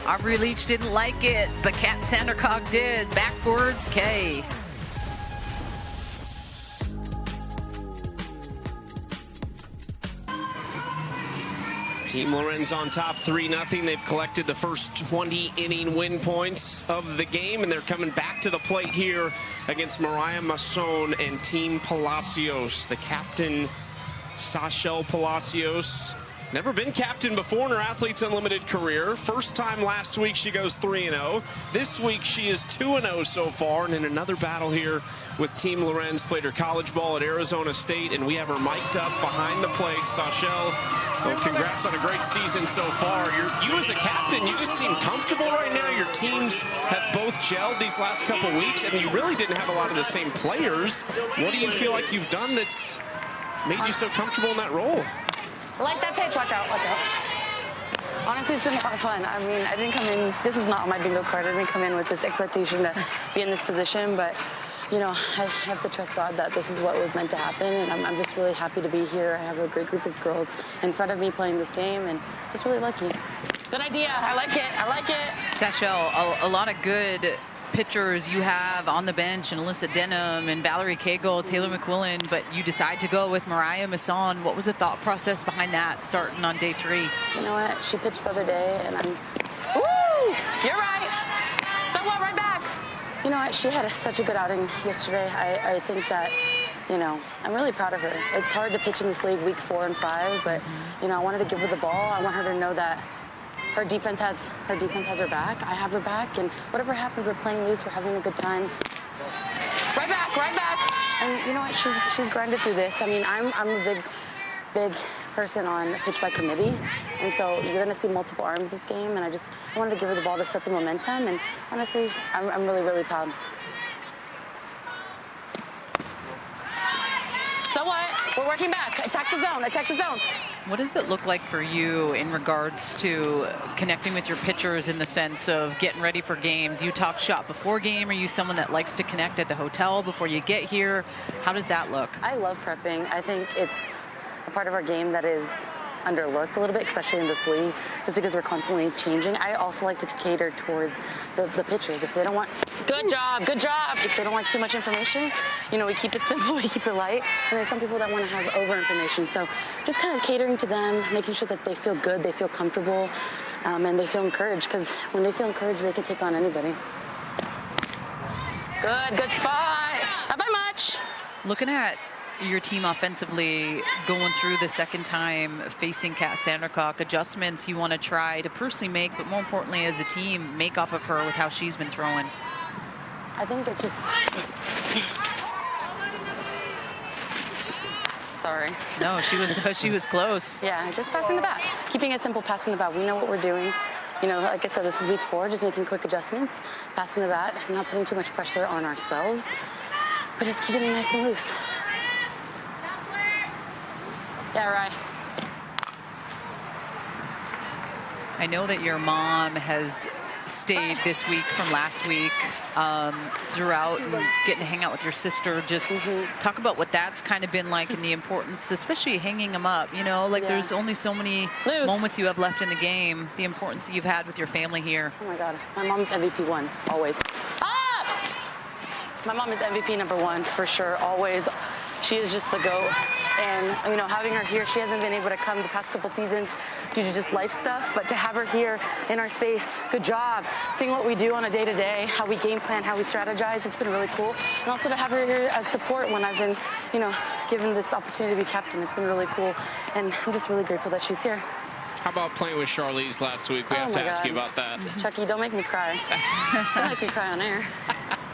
Aubrey Leach didn't like it, but Kat Sandercock did. Backwards K. Team Lorenz on top 3-0. They've collected the first 20 inning win points of the game, and they're coming back to the plate here against Mariah Masson and Team Palacios. The captain, Sashel Palacios, never been captain before in her Athletes Unlimited career. First time last week she goes 3-0. This week she is 2-0 so far, and in another battle here with Team Lorenz. Played her college ball at Arizona State, and we have her mic'd up behind the plate. Sashel, well, congrats on a great season so far. You as a captain, you just seem comfortable right now. Your teams have both gelled these last couple weeks, and you really didn't have a lot of the same players. What do you feel like you've done that's made you so comfortable in that role? I like that pitch. Watch out, watch out. Honestly, it's been a lot of fun. I mean, I didn't come in, this is not on my bingo card. I didn't come in with this expectation to be in this position, but, you know, I have to trust God that this is what was meant to happen, and I'm just really happy to be here. I have a great group of girls in front of me playing this game, and just really lucky. Good idea. I like it. I like it. Sashel, a lot of good pitchers you have on the bench, and Alyssa Denham and Valerie Cagle, Taylor McQuillan, but you decide to go with Mariah Masson. What was the thought process behind that starting on day 3? You know what? She pitched the other day, and woo! You're right. So what? Right back. You know what? She had such a good outing yesterday. I think that, you know, I'm really proud of her. It's hard to pitch in this league week 4 and 5, but, you know, I wanted to give her the ball. I want her to know that her defense has her back. I have her back, and whatever happens, we're playing loose. We're having a good time. Right back, right back. And you know what? She's grinded through this. I mean, I'm a big person on pitch by committee, and so you're going to see multiple arms this game. And I wanted to give her the ball to set the momentum. And honestly, I'm really, really proud. So what? We're working back. Attack the zone. Attack the zone. What does it look like for you in regards to connecting with your pitchers in the sense of getting ready for games? You talk shop before game. Are you someone that likes to connect at the hotel before you get here? How does that look? I love prepping. I think it's a part of our game that is underlooked a little bit, especially in this league, just because we're constantly changing. I also like to cater towards the pitchers. If they don't want, good job. If they don't like too much information, you know, we keep it simple, we keep it light. And there's some people that want to have over information. So just kind of catering to them, making sure that they feel good, they feel comfortable, and they feel encouraged, because when they feel encouraged, they can take on anybody. Good spot. Not by much. Looking at your team offensively going through the second time facing Kat Sandercock, adjustments you want to try to personally make, but more importantly as a team, make off of her with how she's been throwing? I think it's just... Sorry. No, she was close. Yeah, just passing the bat. Keeping it simple, passing the bat. We know what we're doing. You know, like I said, this is week 4, just making quick adjustments, passing the bat, not putting too much pressure on ourselves, but just keeping it nice and loose. Yeah, right. I know that your mom has stayed this week from last week throughout and getting to hang out with your sister. Just talk about what that's kind of been like and the importance, especially hanging them up. You know, like there's only so many moments you have left in the game, the importance that you've had with your family here. Oh my God, my mom's MVP 1, always. Up! My mom is MVP number 1 for sure, always. She is just the GOAT. And, you know, having her here, she hasn't been able to come the past couple seasons due to just life stuff, but to have her here in our space, good job. Seeing what we do on a day-to-day, how we game plan, how we strategize, it's been really cool. And also to have her here as support when I've been, you know, given this opportunity to be captain, it's been really cool. And I'm just really grateful that she's here. How about playing with Charlize last week? We have to ask you about that. Chucky, don't make me cry. Don't make me cry on air.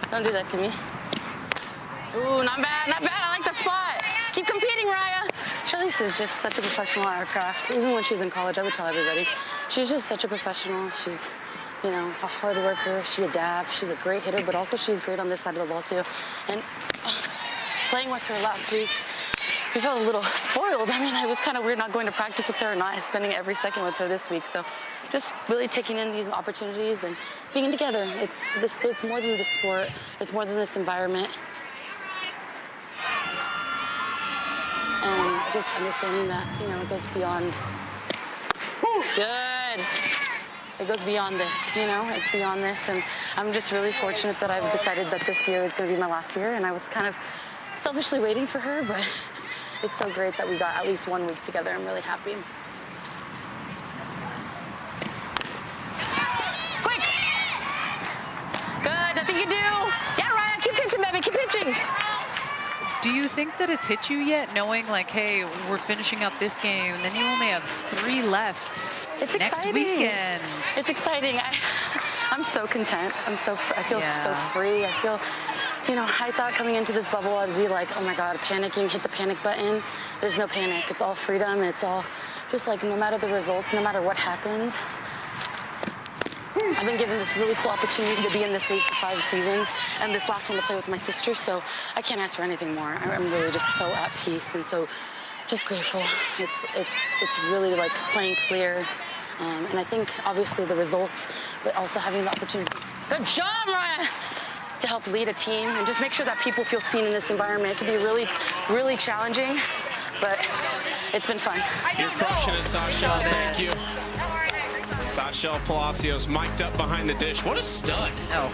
Don't do that to me. Ooh, not bad, not bad. I like that spot. Keep competing, Raya. Charlize is just such a professional at her craft. Even when she was in college, I would tell everybody, she's just such a professional. She's, you know, a hard worker. She adapts. She's a great hitter, but also she's great on this side of the ball, too. And playing with her last week, we felt a little spoiled. I mean, it was kind of weird not going to practice with her and not spending every second with her this week. So just really taking in these opportunities and being together. It's more than this sport. It's more than this environment. And just understanding that, you know, it goes beyond. Good. It goes beyond this, you know, it's beyond this. And I'm just really fortunate that I've decided that this year is going to be my last year. And I was kind of selfishly waiting for her, but it's so great that we got at least 1 week together. I'm really happy. Quick. Good, I think you do. Yeah, Ryan, keep pitching, baby, keep pitching. Do you think that it's hit you yet, knowing like, hey, we're finishing up this game, and then you only have 3 left next weekend? It's exciting. I'm so content. I feel so free. I feel, you know, I thought coming into this bubble I'd be like, oh my God, panicking, hit the panic button. There's no panic. It's all freedom. It's all just like, no matter the results, no matter what happens. I've been given this really cool opportunity to be in this league for 5 seasons, and this last one to play with my sister, so I can't ask for anything more. I'm really just so at peace and so just grateful. It's really like playing clear, and I think obviously the results, but also having the opportunity. Good job, Ryan! To help lead a team and just make sure that people feel seen in this environment. It can be really, really challenging, but it's been fun. You're crushing it, Sashel. Thank you. Sashel Palacios mic'd up behind the dish. What a stud. Oh.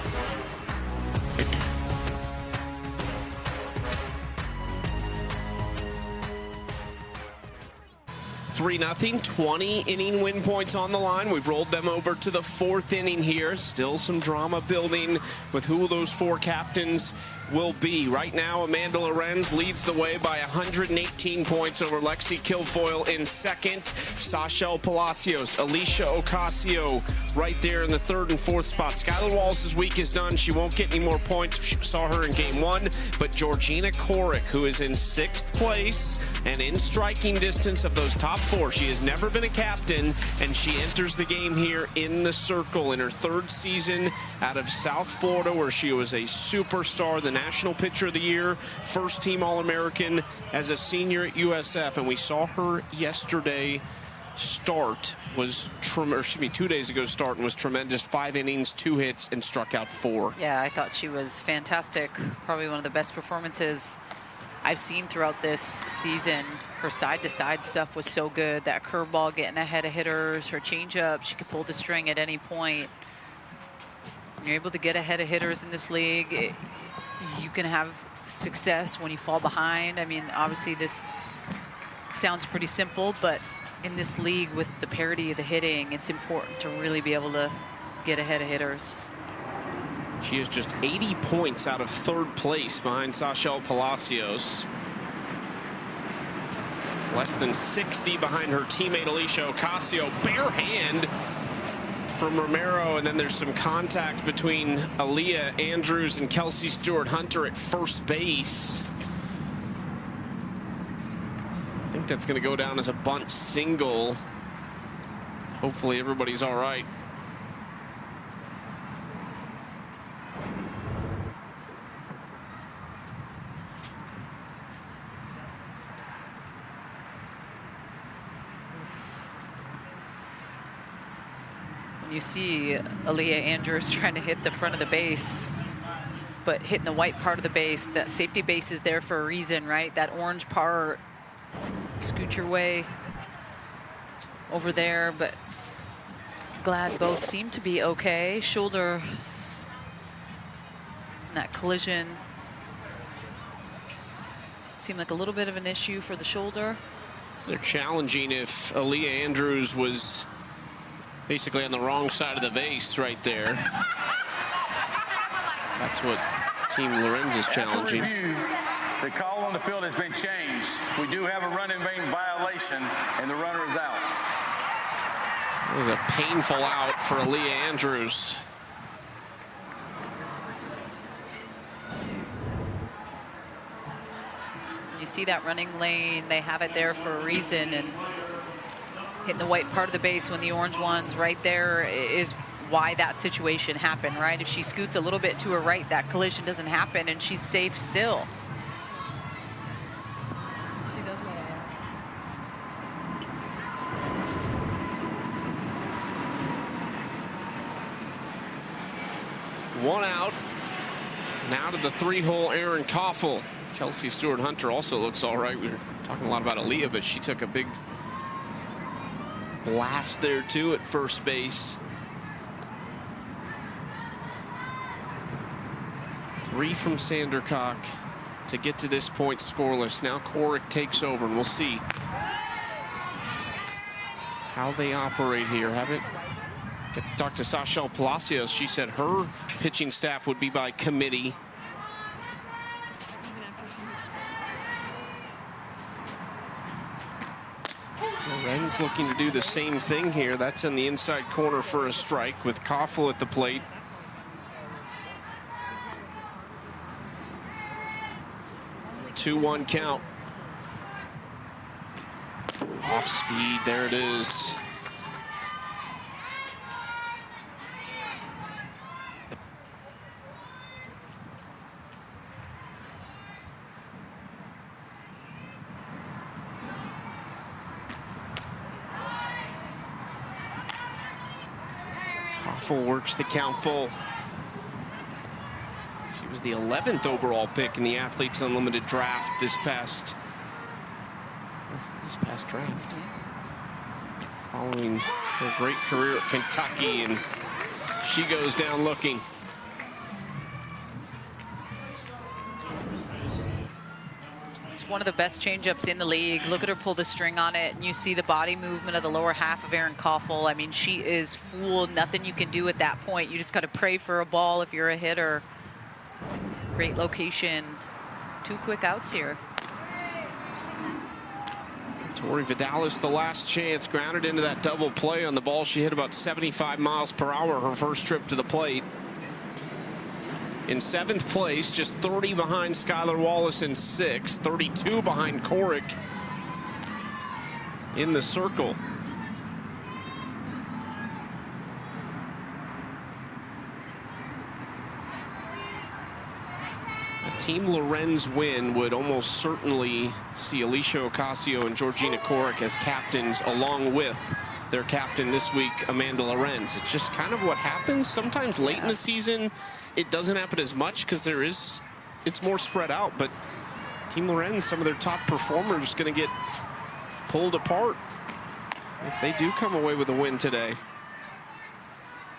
(3-0), 20 inning win points on the line. We've rolled them over to the 4th inning here. Still some drama building with who those 4 captains will be. Right now, Amanda Lorenz leads the way by 118 points over Lexi Kilfoyle in 2nd. Sashel Palacios, Alicia Ocasio right there in the 3rd and 4th spot. Skylar Wallace's week is done. She won't get any more points. Saw her in game 1. But Georgina Korick, who is in 6th place and in striking distance of those top 4. She has never been a captain, and she enters the game here in the circle in her 3rd season out of South Florida, where she was a superstar, the National Pitcher of the Year, first-team All-American as a senior at USF, and we saw her yesterday start was, 2 days ago start, and was tremendous. 5 innings, 2 hits, and struck out 4. Yeah, I thought she was fantastic. Probably one of the best performances I've seen throughout this season. Her side-to-side stuff was so good. That curveball getting ahead of hitters, her changeup, she could pull the string at any point. When you're able to get ahead of hitters in this league, you can have success when you fall behind. I mean, obviously this sounds pretty simple, but in this league with the parity of the hitting, it's important to really be able to get ahead of hitters. She is just 80 points out of 3rd place behind Sashel Palacios. Less than 60 behind her teammate Alicia Ocasio. Bare hand from Romero, and then there's some contact between Aaliyah Andrews and Kelsey Stewart-Hunter at first base. I think that's going to go down as a bunt single. Hopefully everybody's all right. You see Aaliyah Andrews trying to hit the front of the base, but hitting the white part of the base. That safety base is there for a reason, right? That orange part, scoot your way over there, but glad both seem to be okay. Shoulder, that collision seemed like a little bit of an issue for the shoulder. They're challenging if Aaliyah Andrews was basically on the wrong side of the base right there. That's what Team Lorenz is challenging. Review, the call on the field has been changed. We do have a run in vain violation, and the runner is out. It was a painful out for Aaliyah Andrews. You see that running lane, they have it there for a reason, and hitting the white part of the base when the orange one's right there is why that situation happened, right? If she scoots a little bit to her right, that collision doesn't happen and she's safe still. She does let it out. 1 out. Now to the 3-hole Aaron Koffel. Kelsey Stewart-Hunter also looks all right. We were talking a lot about Aaliyah, but she took a big blast there too at first base. 3 from Sandercock to get to this point scoreless. Now Corrick takes over, and we'll see how they operate here. Haven't talked to Sashel Palacios. She said her pitching staff would be by committee. Lorenz looking to do the same thing here. That's in the inside corner for a strike with Koffel at the plate. Two 2-1 count. Off speed, there it is. Koffel works the count full. She was the 11th overall pick in the Athletes Unlimited draft this past draft. Following her great career at Kentucky, and she goes down looking. It's one of the best changeups in the league. Look at her pull the string on it, and you see the body movement of the lower half of Erin Koffel. I mean, she is fooled. Nothing you can do at that point. You just got to pray for a ball if you're a hitter. Great location. 2 quick outs here. Tori Vidalis, the last chance, grounded into that double play on the ball. She hit about 75 miles per hour her first trip to the plate. In 7th place, just 30 behind Skylar Wallace in 6th, 32 behind Corrick in the circle. Team Lorenz win would almost certainly see Alicia Ocasio and Georgina Korek as captains, along with their captain this week, Amanda Lorenz. It's just kind of what happens. Sometimes late in the season, it doesn't happen as much because it's more spread out. But Team Lorenz, some of their top performers, going to get pulled apart if they do come away with a win today.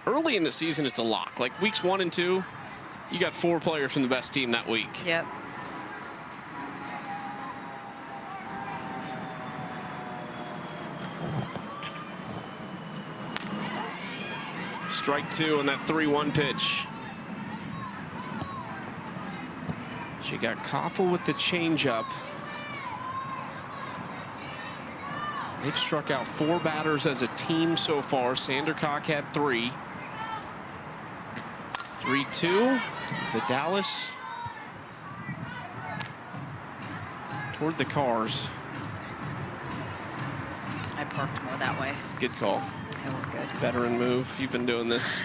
Early in the season, it's a lock. Like weeks 1 and 2, you got 4 players from the best team that week. Yep. Strike 2 on that 3-1 pitch. She got Koffel with the changeup. They've struck out 4 batters as a team so far. Sandercock had 3. 3-2. Vidalis toward the cars. I parked more that way. Good call. Yeah, we're good. Veteran move. You've been doing this.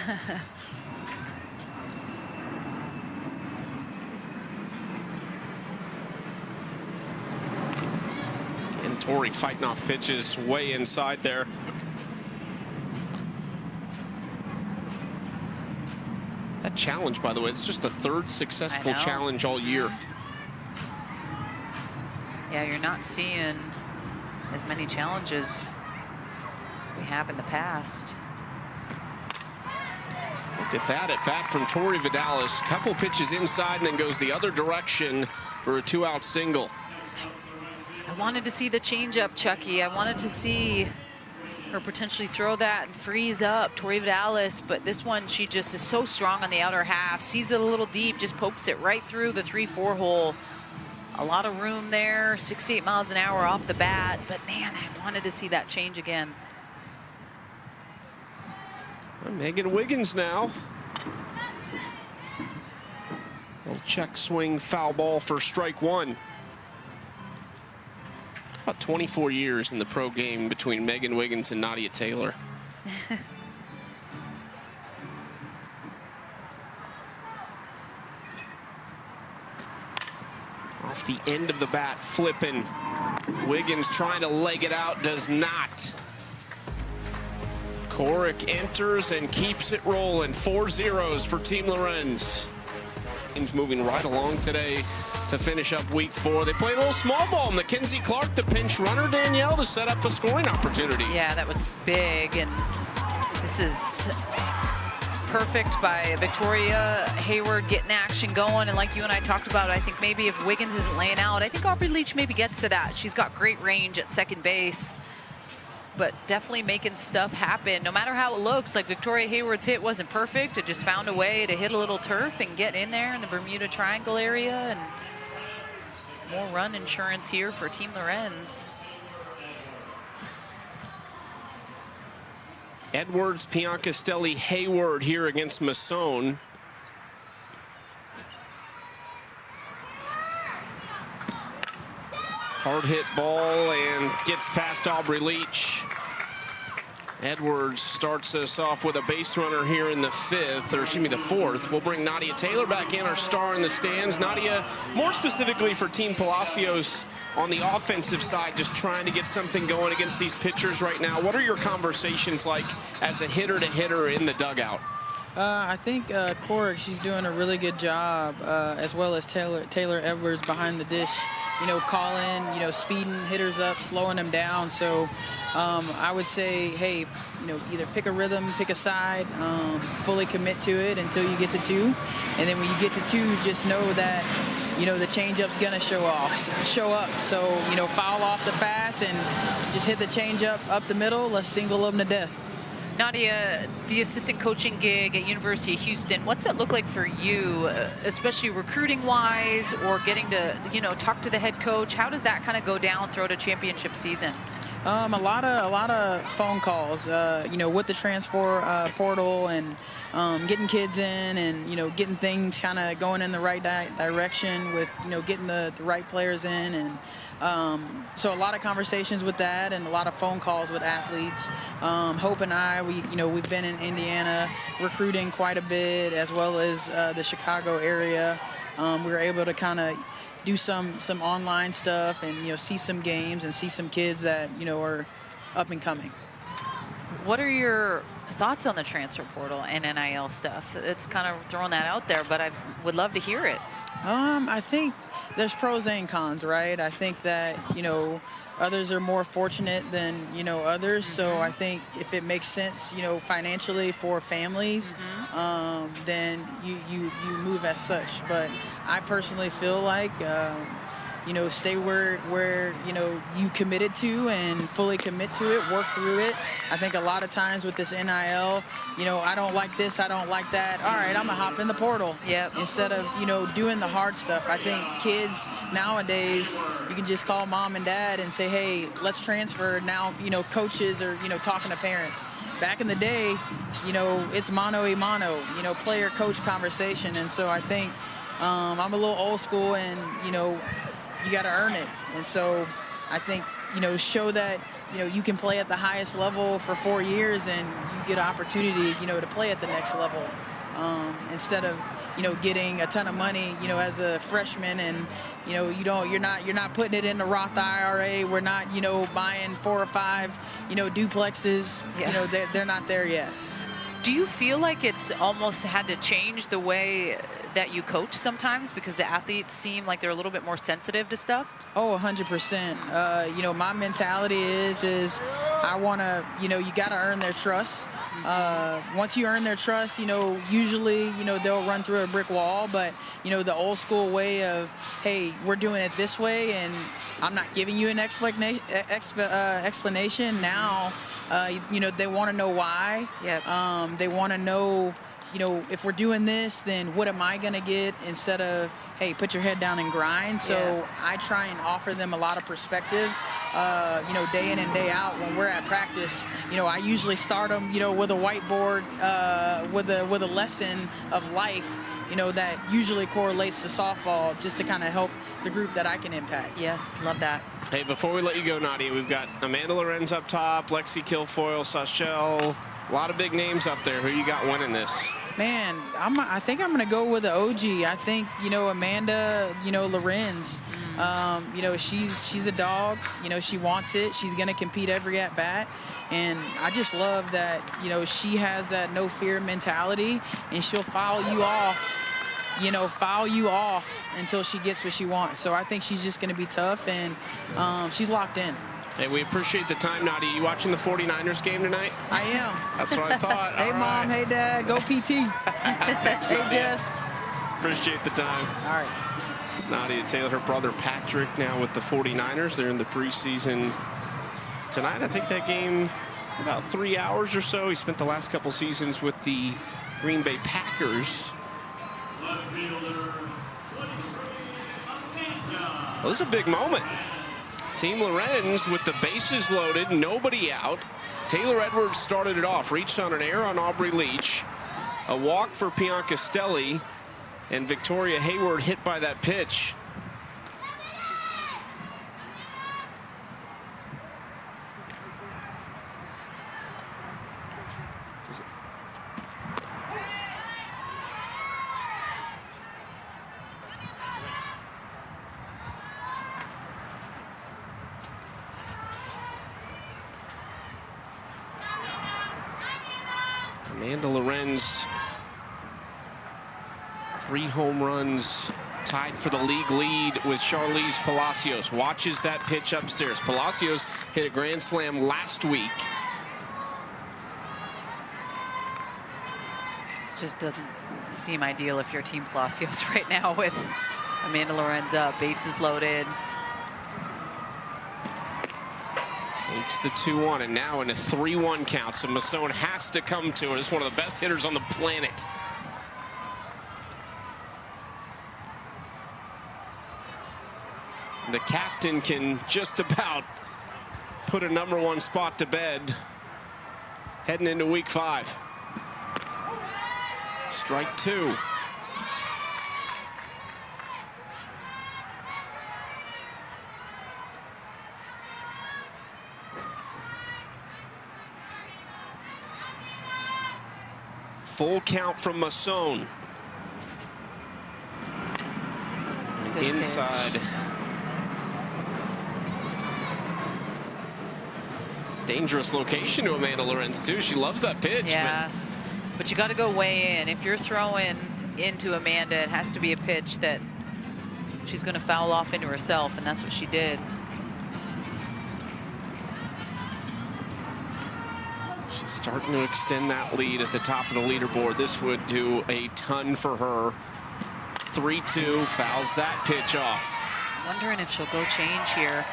And Tori fighting off pitches way inside there. That challenge, by the way, it's just the 3rd successful challenge all year. Yeah, you're not seeing as many challenges we have in the past. Look at that at bat from Tori Vidalis. Couple pitches inside and then goes the other direction for a 2-out single. I wanted to see the changeup, Chucky. I wanted to see her potentially throw that and freeze up Tori Vidalis, but this one, she just is so strong on the outer half, sees it a little deep, just pokes it right through the 3-4 hole. A lot of room there, 68 miles an hour off the bat, but man, I wanted to see that change again. Megan Wiggins now. Little check swing, foul ball for strike 1. About 24 years in the pro game between Megan Wiggins and Nadia Taylor. Off the end of the bat, flipping. Wiggins trying to leg it out, does not. Korek enters and keeps it rolling. 4 zeros for Team Lorenz. Team's moving right along today to finish up week 4. They play a little small ball. Mackenzie Clark, the pinch runner, Danielle, to set up a scoring opportunity. Yeah, that was big, and this is perfect by Victoria Hayward getting action going. And like you and I talked about, I think maybe if Wiggins isn't laying out, I think Aubrey Leach maybe gets to that. She's got great range at second base, but definitely making stuff happen. No matter how it looks, like Victoria Hayward's hit wasn't perfect. It just found a way to hit a little turf and get in there in the Bermuda Triangle area, and more run insurance here for Team Lorenz. Edwards, Piancastelli, Hayward here against Masson. Hard hit ball and gets past Aubrey Leach. Edwards starts us off with a base runner here in the 5th, or excuse me, the 4th. We'll bring Nadia Taylor back in, our star in the stands. Nadia, more specifically for Team Palacios on the offensive side, just trying to get something going against these pitchers right now. What are your conversations like as a hitter-to-hitter in the dugout? I think Korek, she's doing a really good job, as well as Taylor Edwards behind the dish. You know, calling, you know, speeding hitters up, slowing them down. So I would say, hey, you know, either pick a rhythm, pick a side, fully commit to it until you get to 2. And then when you get to 2, just know that, you know, the changeup's going to show up. So, you know, foul off the fast and just hit the changeup up the middle. Let's single them to death. Nadia, the assistant coaching gig at University of Houston, what's that look like for you, especially recruiting-wise, or getting to, you know, talk to the head coach? How does that kind of go down throughout a championship season? A lot of phone calls, you know, with the transfer portal, and getting kids in, and, you know, getting things kind of going in the right direction with, you know, getting the right players in. And so a lot of conversations with that, and a lot of phone calls with athletes. Hope and I, we've been in Indiana recruiting quite a bit, as well as the Chicago area. we were able to kind of do some online stuff and, you know, see some games and see some kids that, you know, are up and coming. What are your thoughts on the transfer portal and NIL stuff? It's kind of throwing that out there, but I would love to hear it. I think there's pros and cons, right? I think that, you know, others are more fortunate than, you know, others. So I think if it makes sense, you know, financially for families, then you move as such. But I personally feel like, you know, stay where you know you committed to and fully commit to it, work through it. I think a lot of times with this NIL, you know, I don't like this, I don't like that. All right, I'm gonna hop in the portal. Yep. Instead of, you know, doing the hard stuff. I think kids nowadays, you can just call mom and dad and say, hey, let's transfer. Now, you know, coaches are, you know, talking to parents. Back in the day, you know, it's mano a mano, you know, player-coach conversation. And so I think I'm a little old school, and, you know, you got to earn it. And so I think, you know, show that, you know, you can play at the highest level for 4 years and you get an opportunity, you know, to play at the next level, instead of, you know, getting a ton of money, you know, as a freshman, and, you know, you're not putting it in the Roth IRA. We're not, you know, buying 4 or 5, you know, duplexes. Yeah. You know, they're not there yet. Do you feel like it's almost had to change the way that you coach sometimes because the athletes seem like they're a little bit more sensitive to stuff? Oh, 100%. You know, my mentality is I want to, you know, you got to earn their trust. Once you earn their trust, you know, usually, you know, they'll run through a brick wall. But, you know, the old school way of, hey, we're doing it this way, and I'm not giving you an explanation. Now, you know, they want to know why. Yep. They want to know, you know, if we're doing this, then what am I going to get, instead of, hey, put your head down and grind. So I try and offer them a lot of perspective, you know, day in and day out. When we're at practice, you know, I usually start them, you know, with a whiteboard, with a lesson of life, you know, that usually correlates to softball, just to kind of help the group that I can impact. Yes, love that. Hey, before we let you go, Nadia, we've got Amanda Lorenz up top, Lexi Kilfoyle, Sashel. A lot of big names up there. Who you got winning this? Man, I think I'm going to go with the OG. I think, you know, Amanda, you know, Lorenz, you know, she's a dog. You know, she wants it. She's going to compete every at-bat. And I just love that, you know, she has that no fear mentality, and she'll foul you off, you know, until she gets what she wants. So I think she's just going to be tough, and she's locked in. Hey, we appreciate the time, Nadia. You watching the 49ers game tonight? I am. That's what I thought. Hey, Mom. Hey, Dad. Go PT. Thanks, hey, Nadia. Jess. Appreciate the time. All right. Nadia Taylor, her brother Patrick, now with the 49ers. They're in the preseason tonight. I think that game about 3 hours or so. He spent the last couple seasons with the Green Bay Packers. Well, this is a big moment. Team Lorenz with the bases loaded, nobody out. Taylor Edwards started it off, reached on an error on Aubrey Leach. A walk for Piancastelli, and Victoria Hayward hit by that pitch. Amanda Lorenz, 3 home runs, tied for the league lead with Charlize Palacios. Watches that pitch upstairs. Palacios hit a grand slam last week. It just doesn't seem ideal if you're Team Palacios right now with Amanda Lorenz up, bases loaded. Takes the 2-1, and now in a 3-1 count, so Masson has to come to it. It's one of the best hitters on the planet. The captain can just about put a #1 spot to bed heading into week 5. Strike 2. Full count from Masson. inside. Pitch. Dangerous location to Amanda Lorenz, too. She loves that pitch. Yeah, but you got to go way in. If you're throwing into Amanda, it has to be a pitch that she's going to foul off into herself, and that's what she did. She's starting to extend that lead at the top of the leaderboard. This would do a ton for her. 3-2, fouls that pitch off. Wondering if she'll go change here.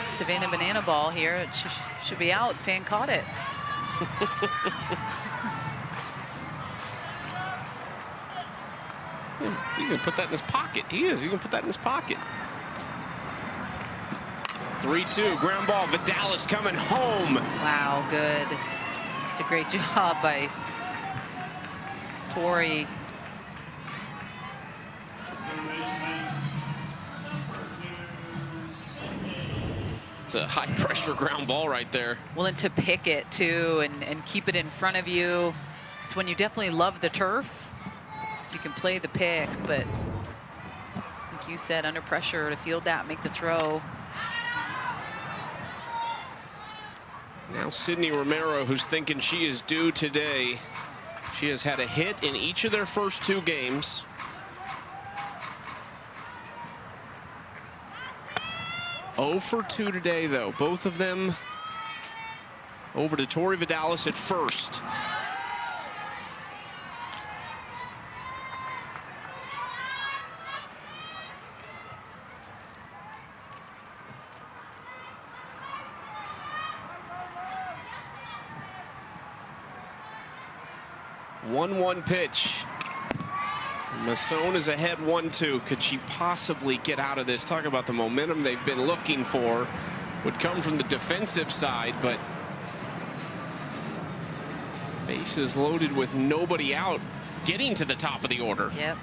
Savannah banana ball here. It should be out. Fan caught it. You can put that in his pocket. He is. You can put that in his pocket. 3-2, ground ball. Vidalis coming home. Wow, good. It's a great job by Tori. It's a high-pressure ground ball right there. Well, and to pick it, too, and keep it in front of you. It's when you definitely love the turf, so you can play the pick, but like you said, under pressure to field that, make the throw. Now Sydney Romero, who's thinking she is due today. She has had a hit in each of their first 2 games. Oh for 2 today, though. Both of them over to Tori Vidalis at first. One pitch. Masson is ahead 1-2. Could she possibly get out of this? Talk about the momentum they've been looking for. Would come from the defensive side, but bases loaded with nobody out, getting to the top of the order. Yep.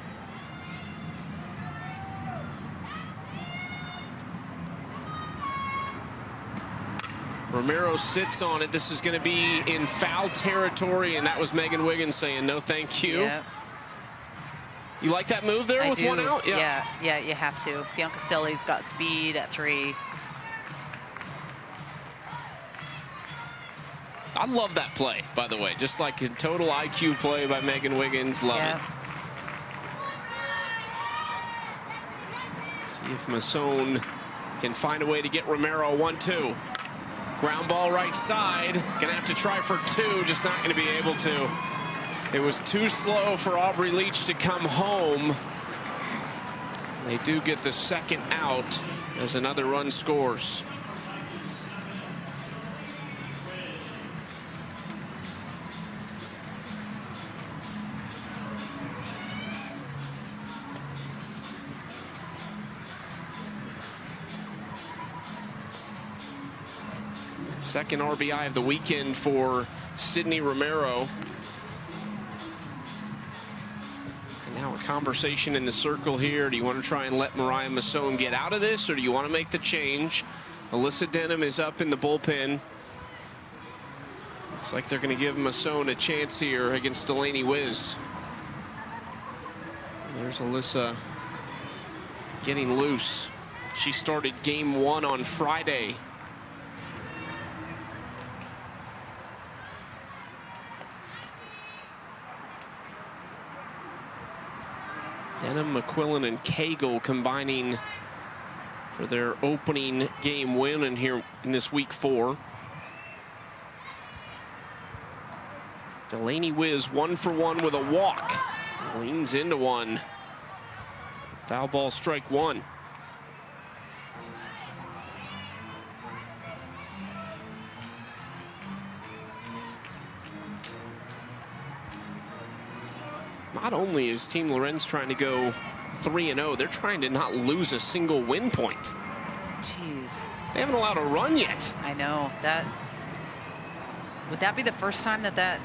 Romero sits on it. This is going to be in foul territory, and that was Megan Wiggins saying no thank you. Yep. You like that move there with 1 out? Yeah, you have to. Bianca Stelli's got speed at 3. I love that play, by the way. Just like a total IQ play by Megan Wiggins. Love it. See if Masson can find a way to get Romero 1-2. Ground ball right side. Gonna have to try for 2, just not gonna be able to. It was too slow for Aubrey Leach to come home. They do get the second out as another run scores. Second RBI of the weekend for Sydney Romero. And now a conversation in the circle here. Do you want to try and let Mariah Masson get out of this, or do you want to make the change? Alyssa Denham is up in the bullpen. Looks like they're going to give Masson a chance here against Delaney Wiz. There's Alyssa getting loose. She started game 1 on Friday. Denham, McQuillan, and Cagle combining for their opening game win in here in this week 4. Delaney Wiz 1 for 1 with a walk. Leans into one. Foul ball, strike 1. Not only is Team Lorenz trying to go 3-0, they're trying to not lose a single win point. Jeez. They haven't allowed a run yet. I know. Would that be the first time that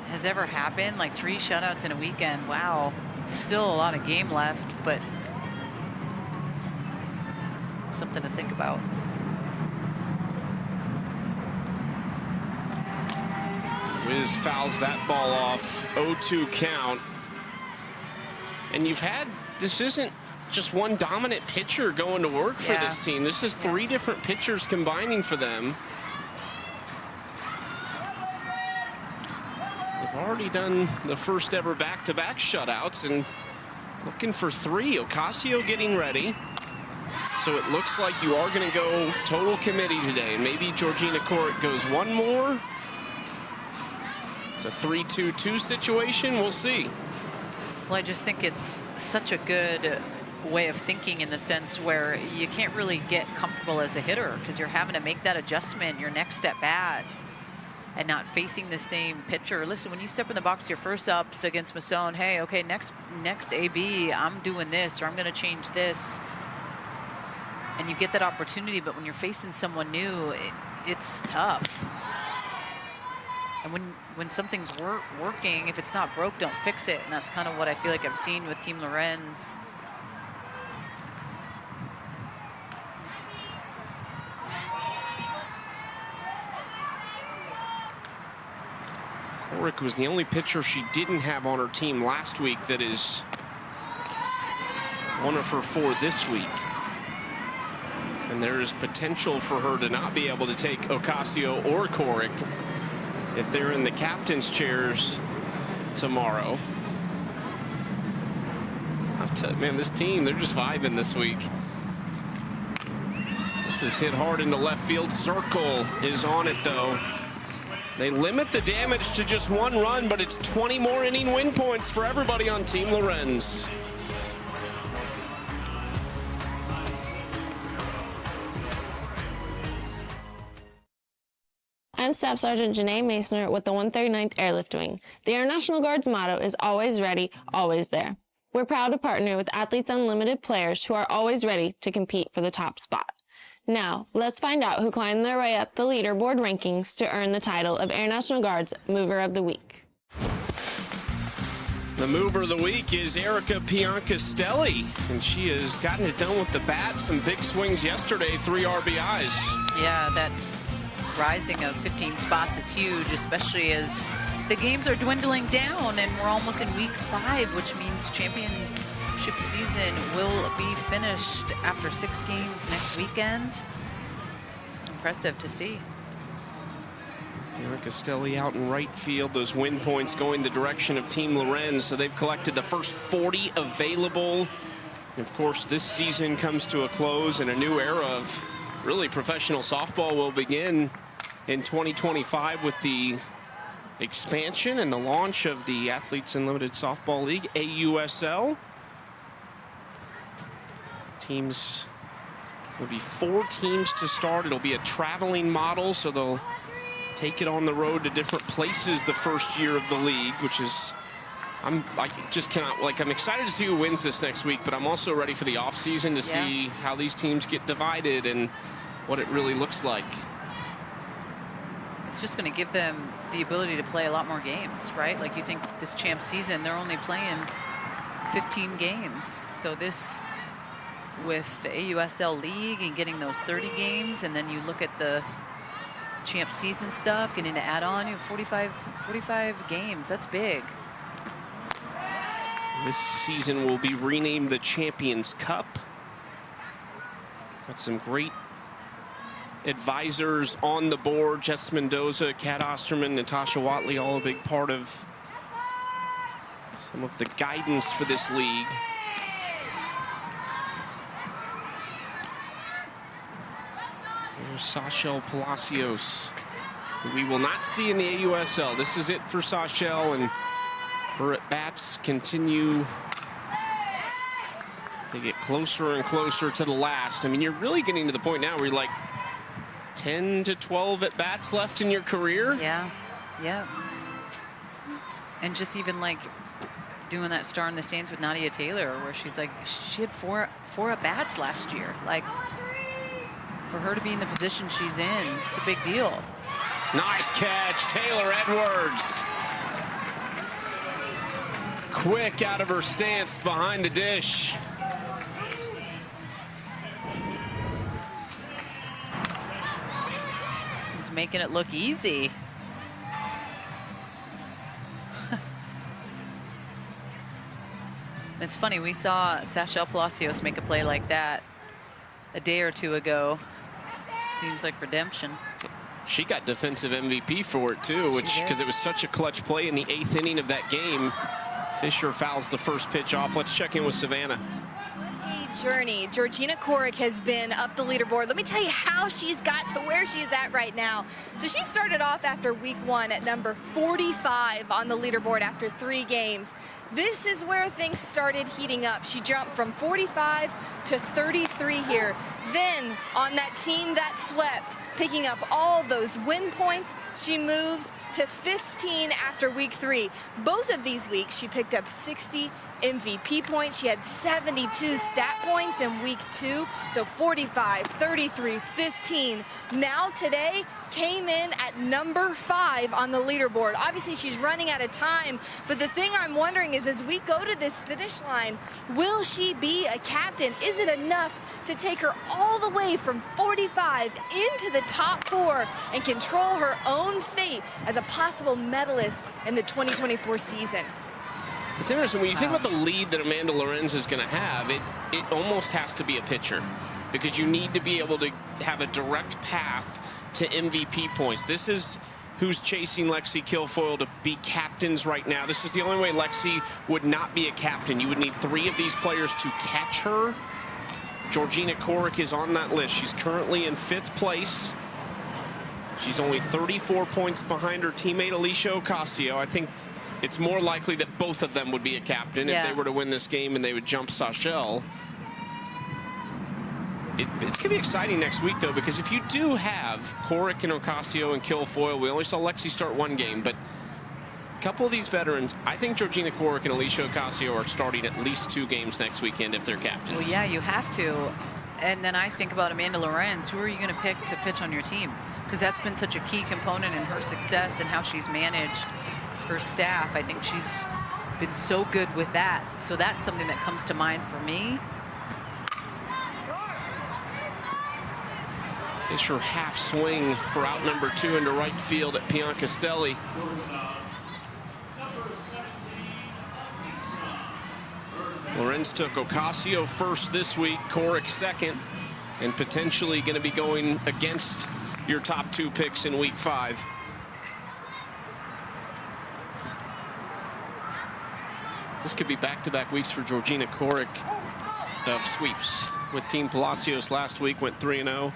has ever happened? Like 3 shutouts in a weekend. Wow. Still a lot of game left, but something to think about. Wiz fouls that ball off. 0-2 count. And this isn't just one dominant pitcher going to work for this team. This is 3 different pitchers combining for them. They've already done the first ever back-to-back shutouts and looking for 3. Ocasio getting ready. So it looks like you are going to go total committee today. Maybe Georgina Koric goes one more. It's a 3-2-2 situation. We'll see. Well, I just think it's such a good way of thinking in the sense where you can't really get comfortable as a hitter because you're having to make that adjustment your next at bat and not facing the same pitcher. Listen, when you step in the box, your first ups against Masson, hey, okay, next AB, I'm doing this, or I'm going to change this. And you get that opportunity, but when you're facing someone new, it's tough. And when something's working, if it's not broke, don't fix it. And that's kind of what I feel like I've seen with Team Lorenz. Koric was the only pitcher she didn't have on her team last week that is one of her 4 this week. And there is potential for her to not be able to take Ocasio or Koric if they're in the captain's chairs tomorrow. I'll tell you, man, this team, they're just vibing this week. This is hit hard into left field. Circle is on it, though. They limit the damage to just 1 run, but it's 20 more inning win points for everybody on Team Lorenz. I'm Staff Sergeant Janae Masner with the 139th Airlift Wing. The Air National Guard's motto is always ready, always there. We're proud to partner with Athletes Unlimited players who are always ready to compete for the top spot. Now, let's find out who climbed their way up the leaderboard rankings to earn the title of Air National Guard's Mover of the Week. The Mover of the Week is Erica Piancastelli, and she has gotten it done with the bat. Some big swings yesterday, 3 RBIs. Yeah, that rising of 15 spots is huge, especially as the games are dwindling down and we're almost in week 5, which means championship season will be finished after 6 games next weekend. Impressive to see. Castelli out in right field. Those win points going the direction of Team Lorenz. So they've collected the first 40 available. And of course, this season comes to a close and a new era of really professional softball will begin in 2025 with the expansion and the launch of the Athletes Unlimited Softball League, AUSL. Teams, there'll be 4 teams to start. It'll be a traveling model, so they'll take it on the road to different places the first year of the league, which is, I'm excited to see who wins this next week, but I'm also ready for the offseason to see how these teams get divided and what it really looks like. It's just going to give them the ability to play a lot more games, right? Like, you think this champ season, they're only playing 15 games. So this, with the AUSL League and getting those 30 games, and then you look at the champ season stuff, getting to add on, you have 45 games. That's big. This season will be renamed the Champions Cup. Got some great advisors on the board. Jess Mendoza, Kat Osterman, Natasha Watley, all a big part of some of the guidance for this league. There's Sashel Palacios, who we will not see in the AUSL. This is it for Sashel, and her at-bats continue to get closer and closer to the last. I mean, you're really getting to the point now where you're like 10 to 12 at-bats left in your career. Yeah, yeah. And just even like doing that Star in the Stands with Nadia Taylor, where she's like, she had four at-bats last year. Like, for her to be in the position she's in, it's a big deal. Nice catch, Taylor Edwards. Quick out of her stance behind the dish. He's making it look easy. It's funny, we saw Sashel Palacios make a play like that a day or two ago. Seems like redemption. She got defensive MVP for it too, which because it was such a clutch play in the 8th inning of that game. Fisher fouls the first pitch off. Let's check in with Savannah. What a journey Georgina Korich has been up the leaderboard. Let me tell you how she's got to where she's at right now. So she started off after week 1 at number 45 on the leaderboard after 3 games. This is where things started heating up. She jumped from 45 to 33 here. Then on that team that swept, picking up all those win points, she moves to 15 after week 3. Both of these weeks, she picked up 60 MVP points. She had 72 stat points in week 2. So 45, 33, 15. Now today came in at number 5 on the leaderboard. Obviously, she's running out of time. But the thing I'm wondering is, as we go to this finish line, will she be a captain? Is it enough to take her all the way from 45 into the top 4 and control her own fate as a possible medalist in the 2024 season? It's interesting when you think about the lead that Amanda Lorenz is going to have. It almost has to be a pitcher, because you need to be able to have a direct path to MVP points. This is who's chasing Lexi Kilfoyle to be captains right now. This is the only way Lexi would not be a captain. You would need 3 of these players to catch her. Georgina Korich is on that list. She's currently in 5th place. She's only 34 points behind her teammate Alicia Ocasio. I think it's more likely that both of them would be a captain if they were to win this game and they would jump Sashel. It's going to be exciting next week, though, because if you do have Korich and Ocasio and Kilfoyle, we only saw Lexi start 1 game, but a couple of these veterans, I think Georgina Korich and Alicia Ocasio are starting at least 2 games next weekend if they're captains. Well, yeah, you have to. And then I think about Amanda Lorenz. Who are you going to pick to pitch on your team? Because that's been such a key component in her success and how she's managed her staff. I think she's been so good with that. So that's something that comes to mind for me. Fisher half swing for out number 2 into right field at Piancastelli. Lorenz took Ocasio first this week, Korich second, and potentially going to be going against your top 2 picks in week 5. This could be back-to-back weeks for Georgina Korich of sweeps. With Team Palacios last week, went 3-0.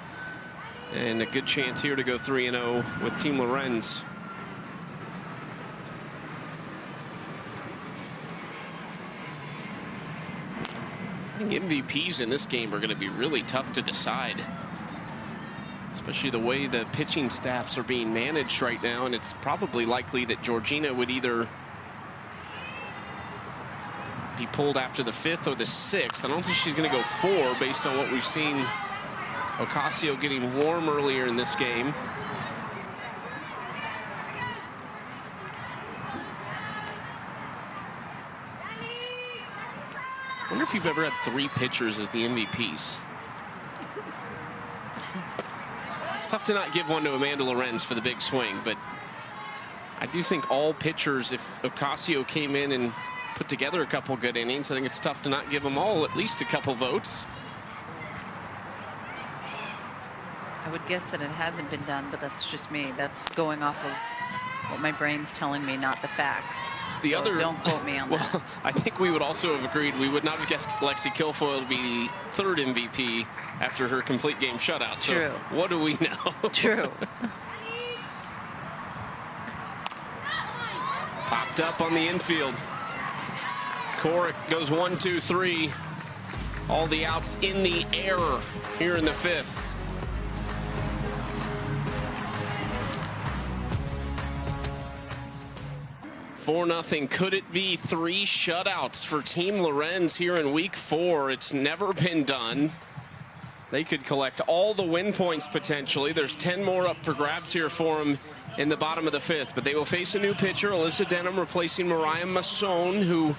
And a good chance here to go 3-0 with Team Lorenz. I think MVPs in this game are going to be really tough to decide, especially the way the pitching staffs are being managed right now. And it's probably likely that Georgina would either be pulled after the 5th or the 6th. I don't think she's going to go 4 based on what we've seen. Ocasio getting warm earlier in this game. I wonder if you've ever had 3 pitchers as the MVPs. It's tough to not give one to Amanda Lorenz for the big swing, but I do think all pitchers, if Ocasio came in and put together a couple good innings, I think it's tough to not give them all at least a couple votes. I would guess that it hasn't been done, but that's just me. That's going off of what my brain's telling me, not the facts. Don't quote me on that. Well, I think we would also have agreed we would not have guessed Lexi Kilfoyle to be the 3rd MVP after her complete game shutout. So True. What do we know? True. Popped up on the infield. Korich goes 1, 2, 3. All the outs in the air here in the 5th. 4-0. Could it be 3 shutouts for Team Lorenz here in week 4? It's never been done. They could collect all the win points potentially. There's 10 more up for grabs here for them in the bottom of the 5th. But they will face a new pitcher, Alyssa Denham, replacing Mariah Masson, who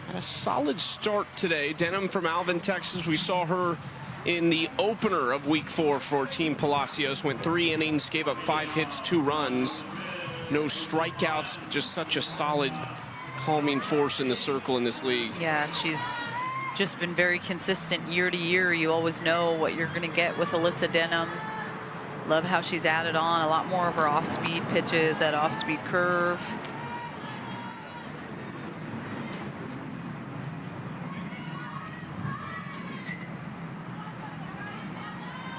had a solid start today. Denham from Alvin, Texas. We saw her in the opener of week 4 for Team Palacios. Went 3 innings, gave up 5 hits, 2 runs. No strikeouts, just such a solid calming force in the circle in this league. Yeah, she's just been very consistent year to year. You always know what you're going to get with Alyssa Denham. Love how she's added on a lot more of her off-speed pitches, that off-speed curve.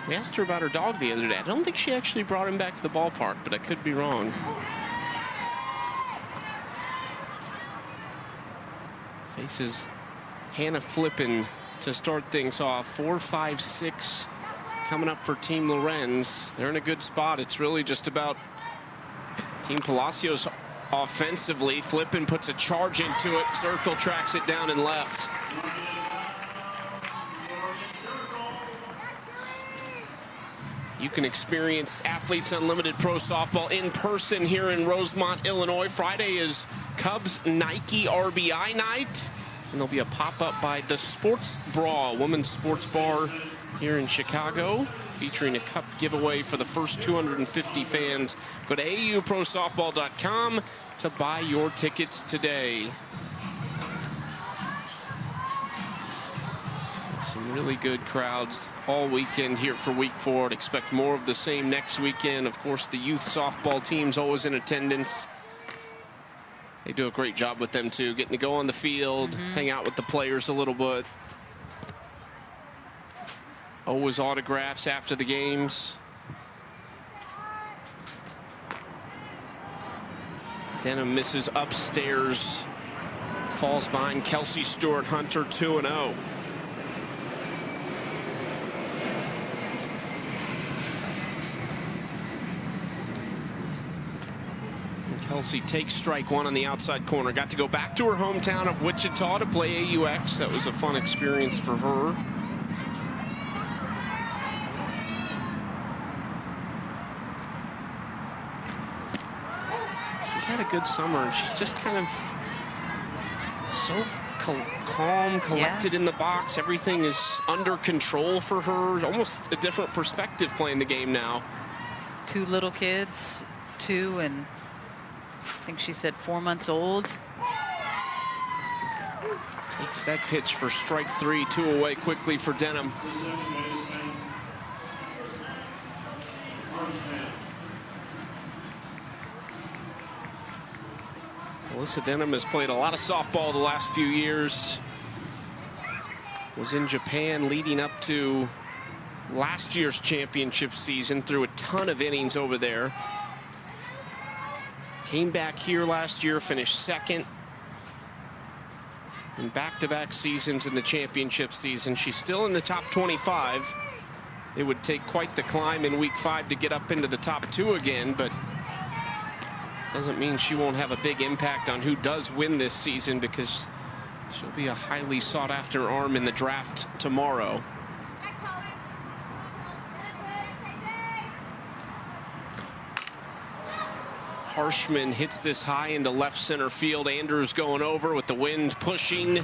We asked her about her dog the other day. I don't think she actually brought him back to the ballpark, but I could be wrong. Faces Hannah Flippin to start things off. 4-5-6 coming up for Team Lorenz. They're in a good spot. It's really just about Team Palacios offensively. Flippin puts a charge into it. Circle tracks it down and left. You can experience Athletes Unlimited Pro Softball in person here in Rosemont, Illinois. Friday is Cubs Nike RBI night. And there'll be a pop-up by the Sports Bra, women's sports bar here in Chicago, featuring a cup giveaway for the first 250 fans. Go to auprosoftball.com to buy your tickets today. Some really good crowds all weekend here for week 4. I'd expect more of the same next weekend. Of course, the youth softball team's always in attendance. They do a great job with them too, getting to go on the field, hang out with the players a little bit. Always autographs after the games. Denham misses upstairs. Falls behind Kelsey Stewart Hunter 2-0. Kelsey takes strike one on the outside corner. Got to go back to her hometown of Wichita to play AUX. That was a fun experience for her. She's had a good summer, and she's just kind of so calm, collected in the box. Everything is under control for her. Almost a different perspective playing the game now. 2 little kids, 2 and I think she said 4 months old. Takes that pitch for strike 3, 2 away quickly for Denham. Alyssa Denham has played a lot of softball the last few years. Was in Japan leading up to last year's championship season, threw a ton of innings over there. Came back here last year, finished second in back-to-back seasons in the championship season. She's still in the top 25. It would take quite the climb in week 5 to get up into the top 2 again, but doesn't mean she won't have a big impact on who does win this season, because she'll be a highly sought-after arm in the draft tomorrow. Harshman hits this high into left center field. Andrews going over with the wind pushing.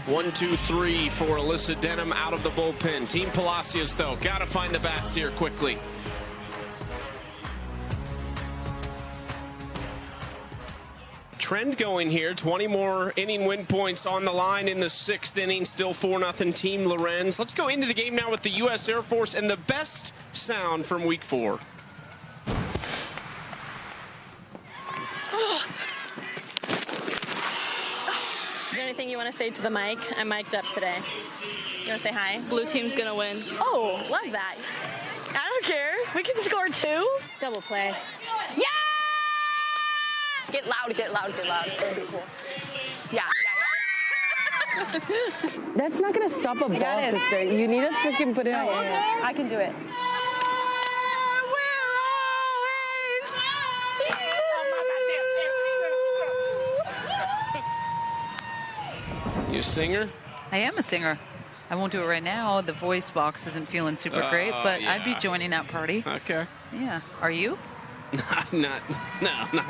1-2-3 for Alyssa Denham out of the bullpen. Team Palacios, though, got to find the bats here quickly. Trend going here. 20 more inning win points on the line in the 6th inning. Still 4-0 Team Lorenz. Let's go into the game now with the U.S. Air Force and the best sound from week 4. Is there anything you want to say to the mic? I'm mic'd up today. You want to say hi? Blue team's gonna win. Oh, love that. I don't care. We can score 2. Double play. Yeah! Get loud, get loud, get loud. That'd be cool. Yeah. That's not gonna stop a ball, sister. You need to freaking put it out. I can do it. You a singer? I am a singer. I won't do it right now. The voice box isn't feeling super great, but yeah. I'd be joining that party. Okay. Yeah. Are you? Not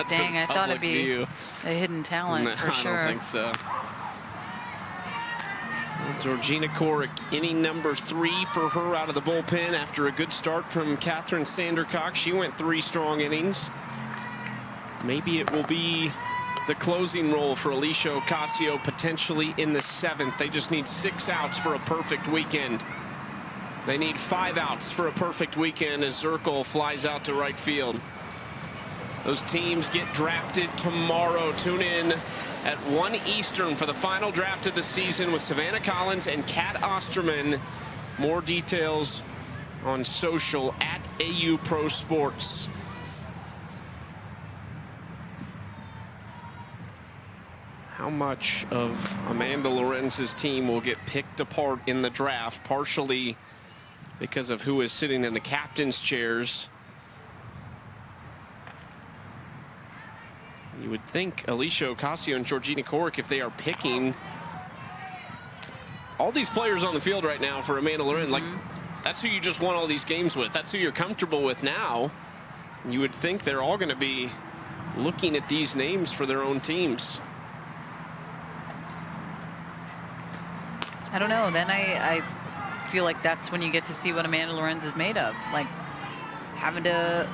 Dang, I thought it'd be view. a hidden talent No, for sure. I don't think so. Georgina Korick, inning number 3 for her out of the bullpen after a good start from Catherine Sandercock. She went 3 strong innings. Maybe it will be the closing role for Alicia Ocasio, potentially in the 7th. They just need 6 outs for a perfect weekend. They need 5 outs for a perfect weekend as Zirkle flies out to right field. Those teams get drafted tomorrow. Tune in at 1 Eastern for the final draft of the season with Savannah Collins and Kat Osterman. More details on social at AU Pro Sports. How much of Amanda Lorenz's team will get picked apart in the draft, partially because of who is sitting in the captain's chairs? You would think Alicia Ocasio and Georgina Corrick, if they are picking all these players on the field right now for Amanda Lorenz, like that's who you just won all these games with. That's who you're comfortable with now. You would think they're all going to be looking at these names for their own teams. I don't know. Then I feel like that's when you get to see what Amanda Lorenz is made of. Like having to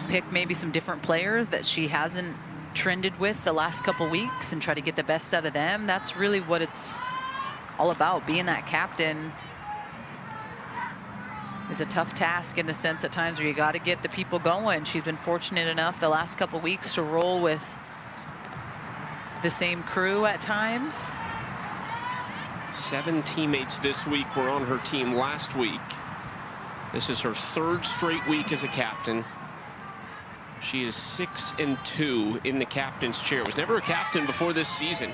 pick maybe some different players that she hasn't trended with the last couple weeks and try to get the best out of them. That's really what it's all about. Being that captain is a tough task in the sense at times where you got to get the people going. She's been fortunate enough the last couple weeks to roll with the same crew at times. 7 teammates this week were on her team last week. This is her 3rd straight week as a captain. She is 6-2 in the captain's chair. Was never a captain before this season.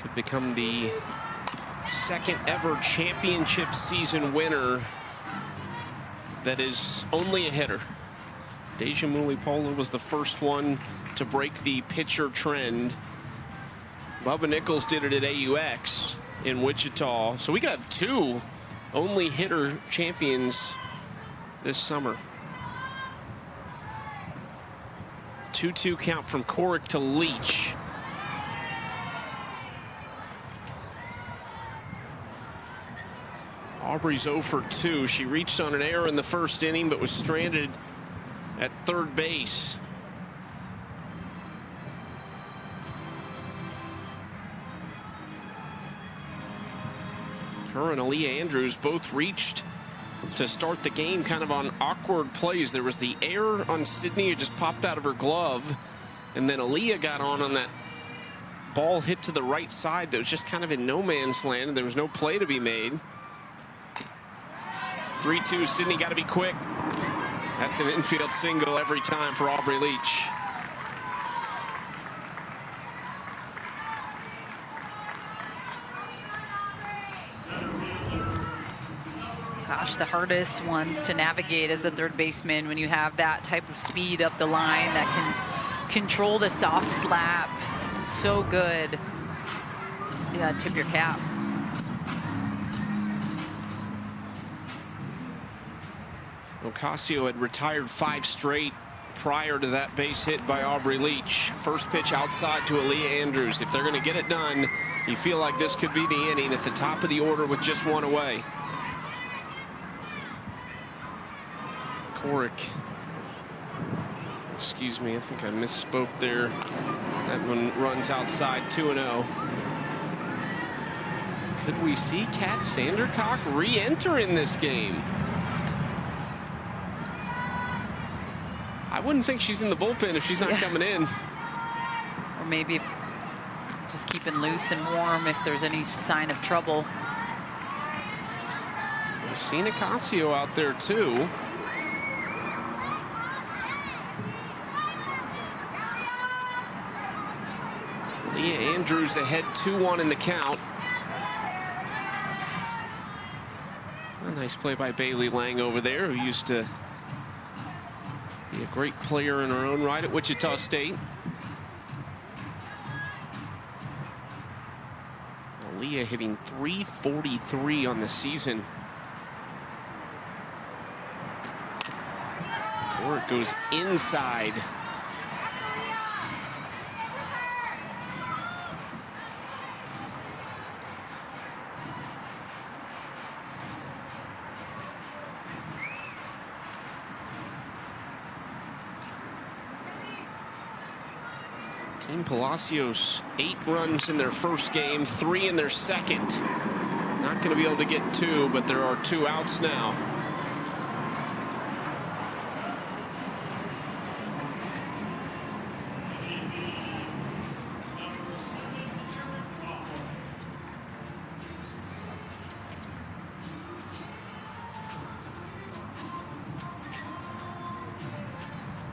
Could become the 2nd ever championship season winner that is only a hitter. Deja Mulipola was the first one to break the pitcher trend. Bubba Nichols did it at AUX in Wichita. So we could have 2 only hitter champions this summer. 2-2 count from Corrick to Leach. Aubrey's 0 for 2. She reached on an error in the 1st inning, but was stranded at 3rd base. Her and Aaliyah Andrews both reached to start the game kind of on awkward plays. There was the error on Sydney. It just popped out of her glove. And then Aaliyah got on that ball hit to the right side that was just kind of in no man's land, and there was no play to be made. 3-2, Sydney got to be quick. That's an infield single every time for Aubrey Leach. Gosh, the hardest ones to navigate as a 3rd baseman when you have that type of speed up the line that can control the soft slap. So good. You gotta tip your cap. Ocasio had retired 5 straight prior to that base hit by Aubrey Leach. First pitch outside to Aaliyah Andrews. If they're going to get it done, you feel like this could be the inning at the top of the order with just 1 away. Corrick. Excuse me, I think I misspoke there. That one runs outside 2-0. Could we see Kat Sandercock re-enter in this game? I wouldn't think she's in the bullpen if she's not coming in. Or maybe just keeping loose and warm if there's any sign of trouble. We've seen Ocasio out there too. Leah Andrews ahead 2-1 in the count. A nice play by Bailey Lang over there, who used to be a great player in her own right at Wichita State. Aaliyah hitting .343 on the season. Corrick goes inside. Team Palacios, 8 runs in their first game, 3 in their second. Not going to be able to get 2, but there are 2 outs now.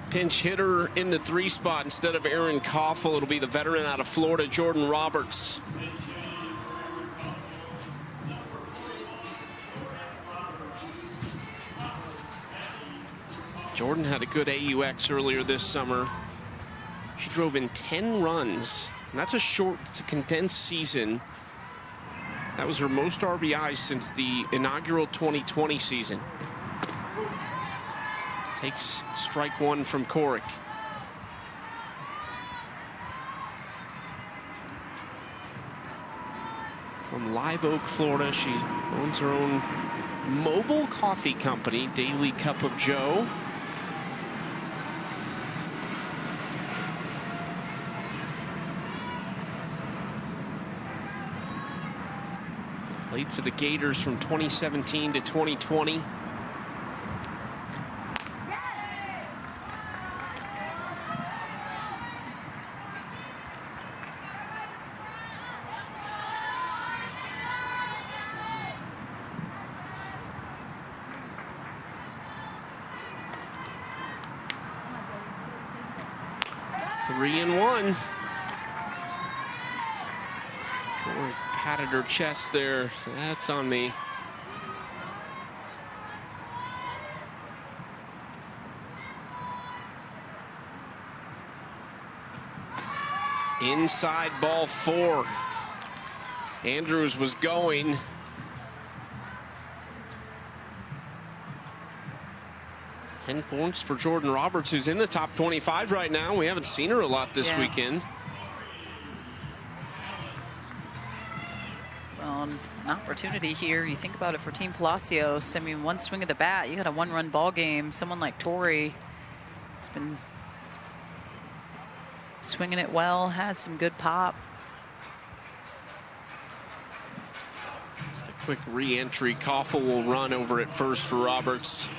Pinch hitter in the 3 spot instead of Aaron Koffel. It'll be the veteran out of Florida, Jordan Roberts. Jordan had a good AUX earlier this summer. She drove in 10 runs. And that's it's a condensed season. That was her most RBIs since the inaugural 2020 season. Takes strike 1 from Corrick. From Live Oak, Florida, she owns her own mobile coffee company, Daily Cup of Joe. Played for the Gators from 2017 to 2020. Three and one. Corey patted her chest there. So that's on me. Inside ball 4. Andrews was going. Ten points for Jordan Roberts, who's in the top 25 right now. We haven't seen her a lot this weekend. Well, an opportunity here. You think about it for Team Palacios. I mean, one swing of the bat, you got a 1-run ball game. Someone like Tori has been swinging it well, has some good pop. Just a quick re-entry. Koffel will run over at first for Roberts.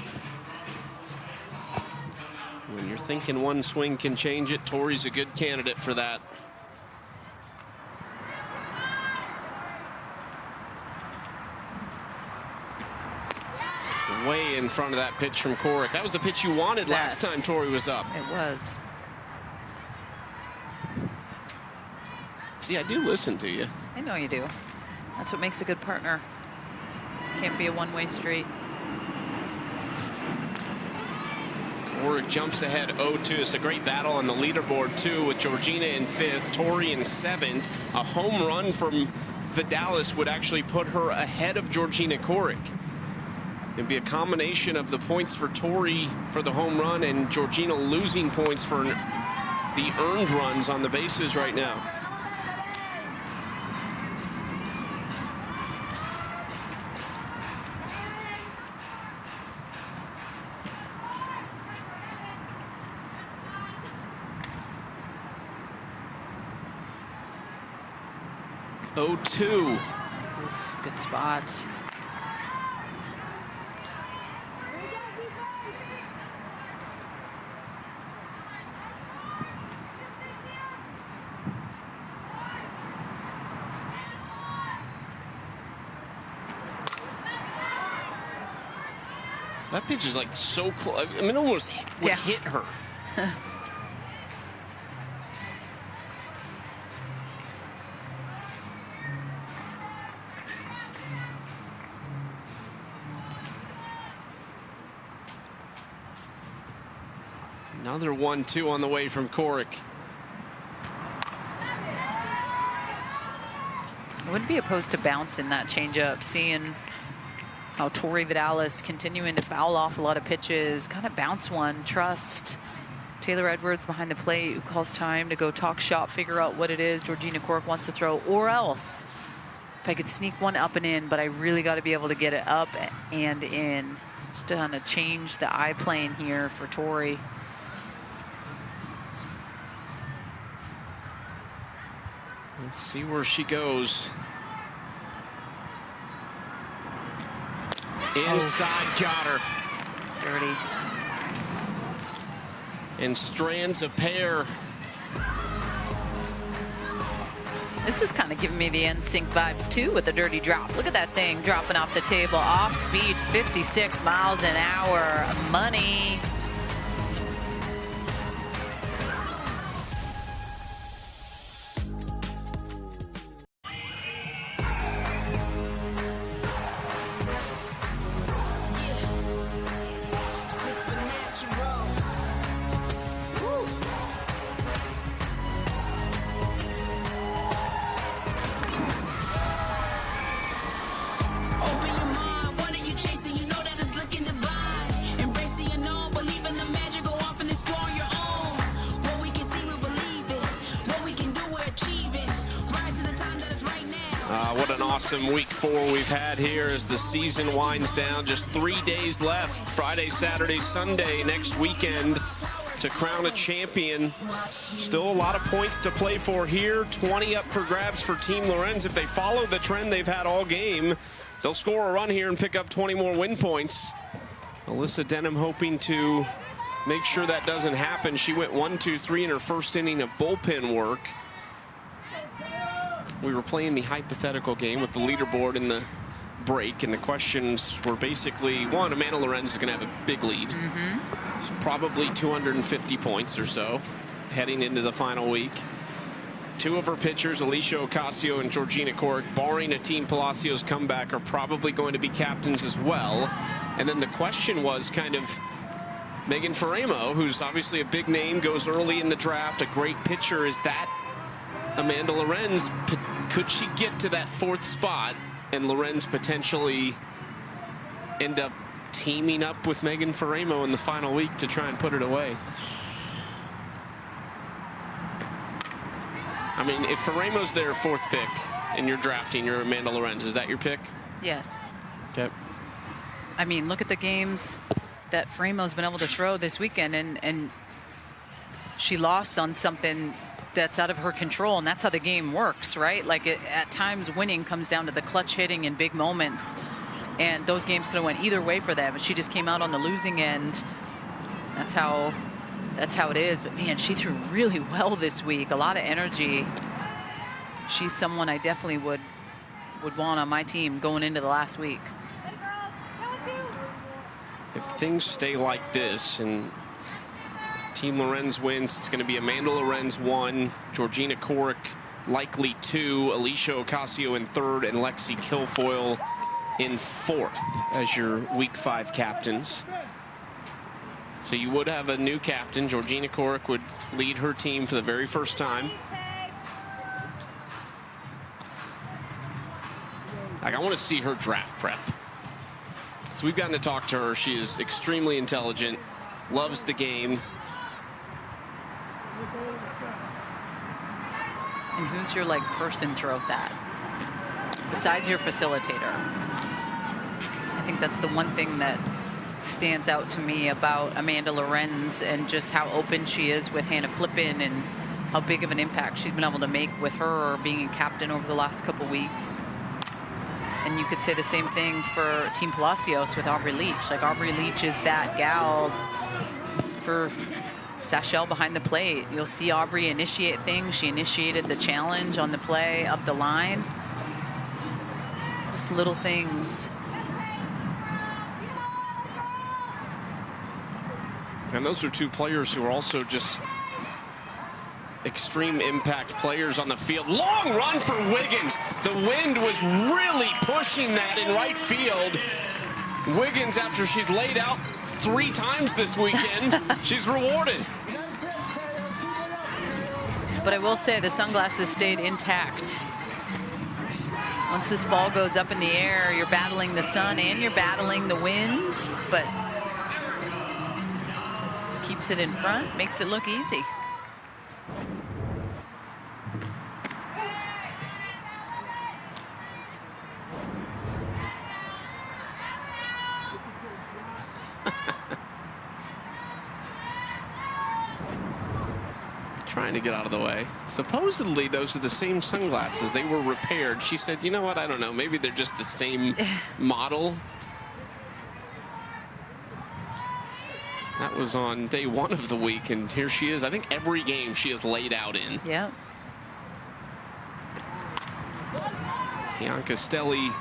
When you're thinking one swing can change it, Tori's a good candidate for that. Way in front of that pitch from Corrick. That was the pitch you wanted last time Tori was up. It was. See, I do listen to you. I know you do. That's what makes a good partner. Can't be a one-way street. Corrick jumps ahead 0-2. It's a great battle on the leaderboard, too, with Georgina in 5th, Tori in 7th. A home run from Vidalis would actually put her ahead of Georgina Corrick. It'd be a combination of the points for Tori for the home run and Georgina losing points for the earned runs on the bases right now. Good spot. That pitch is like so close. I mean, it almost would hit her. Another 1-2 on the way from Corrick. I wouldn't be opposed to bouncing that changeup, seeing how Tori Vidalis continuing to foul off a lot of pitches, kind of bounce one, trust Taylor Edwards behind the plate, who calls time to go talk shop, figure out what it is Georgina Corrick wants to throw, or else if I could sneak one up and in, but I really got to be able to get it up and in. Just to kind of change the eye plane here for Tori. Let's see where she goes. Inside, got her. Dirty. And strands a pair. This is kind of giving me the NSYNC vibes too with the dirty drop. Look at that thing dropping off the table. Off speed, 56 miles an hour. Money. What an awesome week 4 we've had here as the season winds down. Just 3 days left. Friday, Saturday, Sunday next weekend to crown a champion. Still a lot of points to play for here. 20 up for grabs for Team Lorenz. If they follow the trend they've had all game, they'll score a run here and pick up 20 more win points. Alyssa Denham hoping to make sure that doesn't happen. She went 1-2-3 in her first inning of bullpen work. We were playing the hypothetical game with the leaderboard in the break, and the questions were basically, one, Amanda Lorenz is going to have a big lead. It's probably 250 points or so heading into the final week. 2 of her pitchers, Alicia Ocasio and Georgina Cork, barring a Team Palacios comeback, are probably going to be captains as well. And then the question was kind of Megan Faremo, who's obviously a big name, goes early in the draft, a great pitcher. Is that Amanda Lorenz? Could she get to that 4th spot and Lorenz potentially end up teaming up with Megan Faremo in the final week to try and put it away? I mean, if Faremo's their 4th pick and you're drafting, you're Amanda Lorenz, is that your pick? Yes. Okay. I mean, look at the games that Faremo's been able to throw this weekend, and she lost on something that's out of her control, and that's how the game works, right? Like at times winning comes down to the clutch hitting in big moments, and those games could have went either way for them, and she just came out on the losing end. That's how it is. But man, she threw really well this week, a lot of energy. She's someone I definitely would want on my team going into the last week. If things stay like this and Team Lorenz wins, it's going to be Amanda Lorenz 1, Georgina Cork likely 2, Alicia Ocasio in 3rd, and Lexi Kilfoyle in 4th as your week 5 captains. So you would have a new captain. Georgina Cork would lead her team for the very first time. Like, I want to see her draft prep. So we've gotten to talk to her. She is extremely intelligent, loves the game. And who's your person throughout that, besides your facilitator? I think that's the one thing that stands out to me about Amanda Lorenz, and just how open she is with Hannah Flippin, and how big of an impact she's been able to make with her being a captain over the last couple weeks. And you could say the same thing for Team Palacios with Aubrey Leach. Like, Aubrey Leach is that gal for Sashel behind the plate. You'll see Aubrey initiate things. She initiated the challenge on the play up the line. Just little things. And those are 2 players who are also just extreme impact players on the field. Long run for Wiggins. The wind was really pushing that in right field. Wiggins, after she's laid out 3 times this weekend, she's rewarded. But I will say the sunglasses stayed intact. Once this ball goes up in the air, you're battling the sun and you're battling the wind, but keeps it in front, makes it look easy. trying to get out of the way. Supposedly, those are the same sunglasses. They were repaired. She said, you know what? I don't know. Maybe they're just the same model. That was on day 1 of the week, and here she is. I think every game she is laid out in. Yeah. Bianca Stelly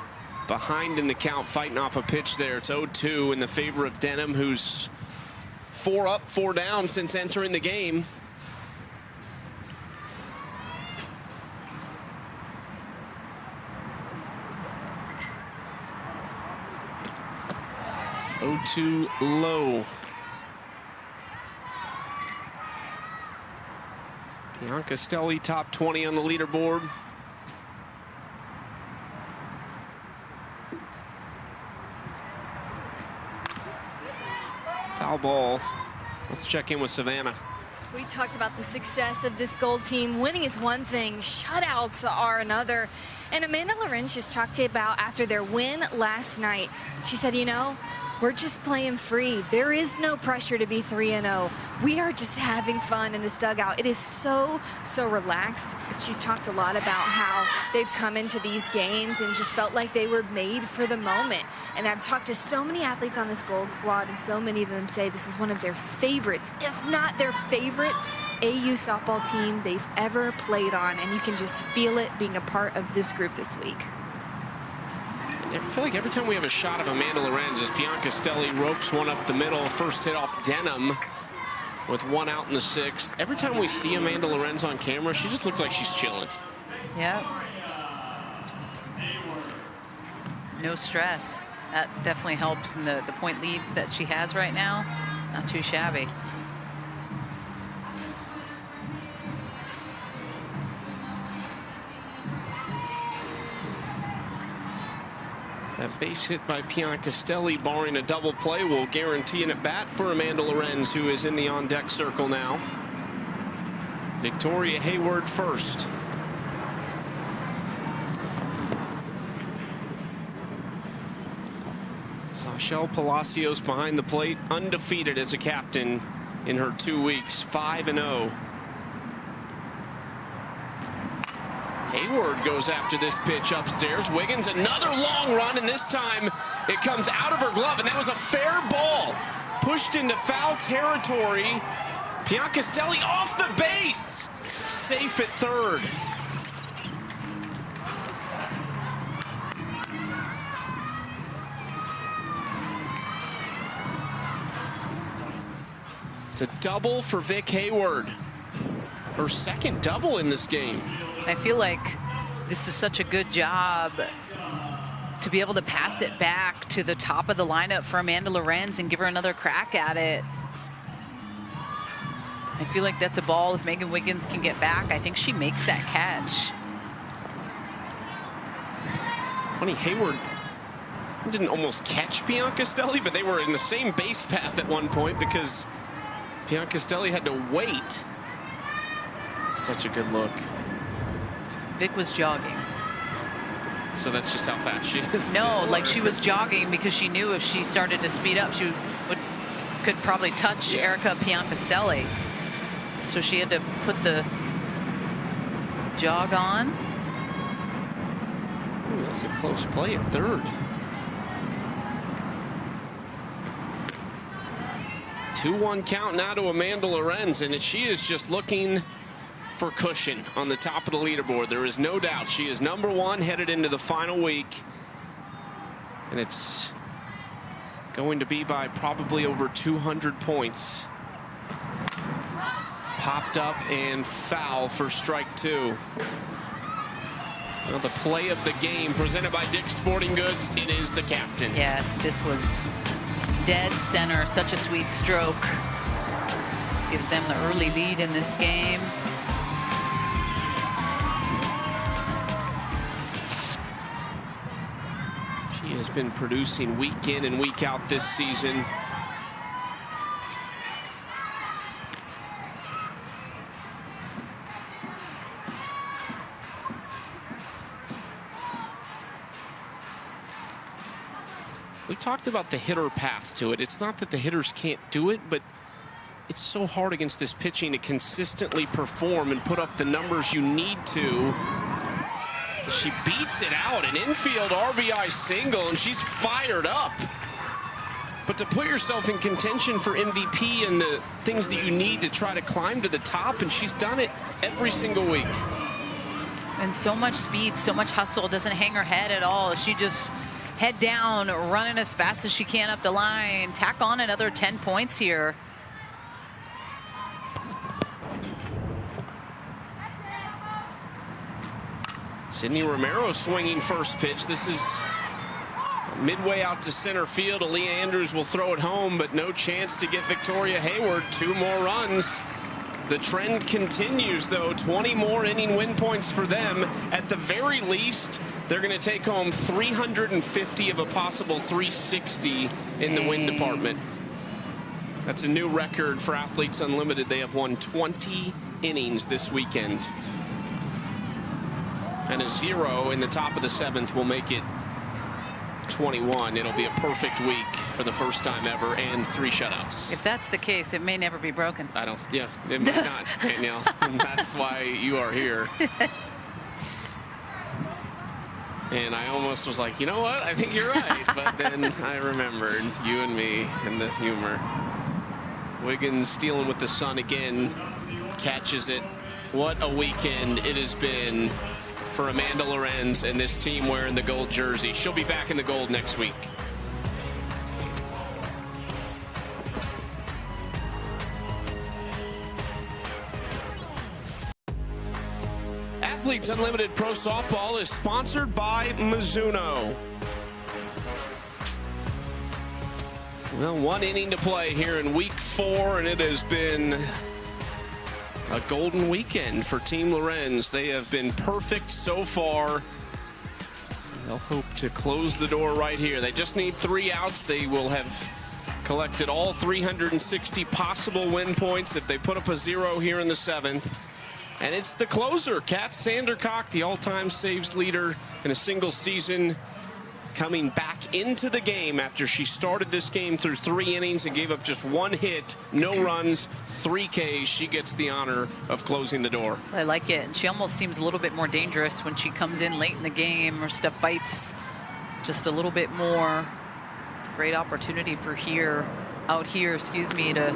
behind in the count, fighting off a pitch there. It's 0-2 in the favor of Denham, who's 4 up, 4 down since entering the game. Too low. Bianca Stelly, top 20 on the leaderboard. Foul ball. Let's check in with Savannah. We talked about the success of this gold team. Winning is one thing, shutouts are another. And Amanda Lorenz just talked about after their win last night. She said, you know, we're just playing free. There is no pressure to be 3-0. We are just having fun in this dugout. It is so relaxed. She's talked a lot about how they've come into these games and just felt like they were made for the moment. And I've talked to so many athletes on this gold squad, and so many of them say this is one of their favorites, if not their favorite AU softball team they've ever played on. And you can just feel it being a part of this group this week. I feel like every time we have a shot of Amanda Lorenz, as Bianca Stelly ropes one up the middle, first hit off Denham with 1 out in the 6th. Every time we see Amanda Lorenz on camera, she just looks like she's chilling. Yeah. No stress. That definitely helps in the point leads that she has right now. Not too shabby. That base hit by Bianca Stelly, barring a double play, will guarantee an at-bat for Amanda Lorenz, who is in the on-deck circle now. Victoria Hayward first. Sashel Palacios behind the plate, undefeated as a captain in her 2 weeks, 5-0. Hayward goes after this pitch upstairs. Wiggins, another long run, and this time it comes out of her glove, and that was a fair ball. Pushed into foul territory. Bianca Stelly off the base. Safe at third. It's a double for Vic Hayward. Her second double in this game. I feel like this is such a good job to be able to pass it back to the top of the lineup for Amanda Lorenz and give her another crack at it. I feel like that's a ball. If Megan Wiggins can get back, I think she makes that catch. Funny, Hayward didn't almost catch Bianca Stelly, but they were in the same base path at one point because Bianca Stelly had to wait. It's such a good look. Vic was jogging. So that's just how fast she is. No, like she was jogging because she knew if she started to speed up, she could probably touch Erica Bianca Stelly. So she had to put the jog on. Ooh, that's a close play at third. 2-1 count now to Amanda Lorenz, and she is just looking for cushion on the top of the leaderboard. There is no doubt she is #1 headed into the final week, and it's going to be by probably over 200 points. Popped up and foul for strike 2. Well, the play of the game presented by Dick's Sporting Goods. It is the captain. Yes, this was dead center. Such a sweet stroke. This gives them the early lead in this game. She has been producing week in and week out this season. We talked about the hitter path to it. It's not that the hitters can't do it, but it's so hard against this pitching to consistently perform and put up the numbers you need to. She beats it out, an infield RBI single, and she's fired up. But to put yourself in contention for MVP and the things that you need to try to climb to the top, and she's done it every single week. And so much speed, so much hustle, doesn't hang her head at all. She just head down, running as fast as she can up the line, tack on another 10 points here. Sydney Romero swinging first pitch. This is midway out to center field. Aaliyah Andrews will throw it home, but no chance to get Victoria Hayward 2 more runs. The trend continues, though. 20 more inning win points for them. At the very least, they're going to take home 350 of a possible 360 in the win department. That's a new record for Athletes Unlimited. They have won 20 innings this weekend. And a 0 in the top of the 7th will make it 21. It'll be a perfect week for the first time ever, and 3 shutouts. If that's the case, it may never be broken. Yeah, it may not, Danielle. And that's why you are here. And I almost was like, you know what? I think you're right. But then I remembered you and me and the humor. Wiggins stealing with the sun again, catches it. What a weekend it has been for Amanda Lorenz and this team wearing the gold jersey. She'll be back in the gold next week. Athletes Unlimited Pro Softball is sponsored by Mizuno. Well, 1 inning to play here in week 4, and it has been a golden weekend for Team Lorenz. They have been perfect so far. They'll hope to close the door right here. They just need 3 outs. They will have collected all 360 possible win points if they put up a 0 here in the 7th. And it's the closer, Kat Sandercock, the all-time saves leader in a single season, coming back into the game after she started this game through 3 innings and gave up just 1 hit, no runs, 3 Ks. She gets the honor of closing the door. I like it, and she almost seems a little bit more dangerous when she comes in late in the game. Her step bites just a little bit more. Great opportunity for out here, to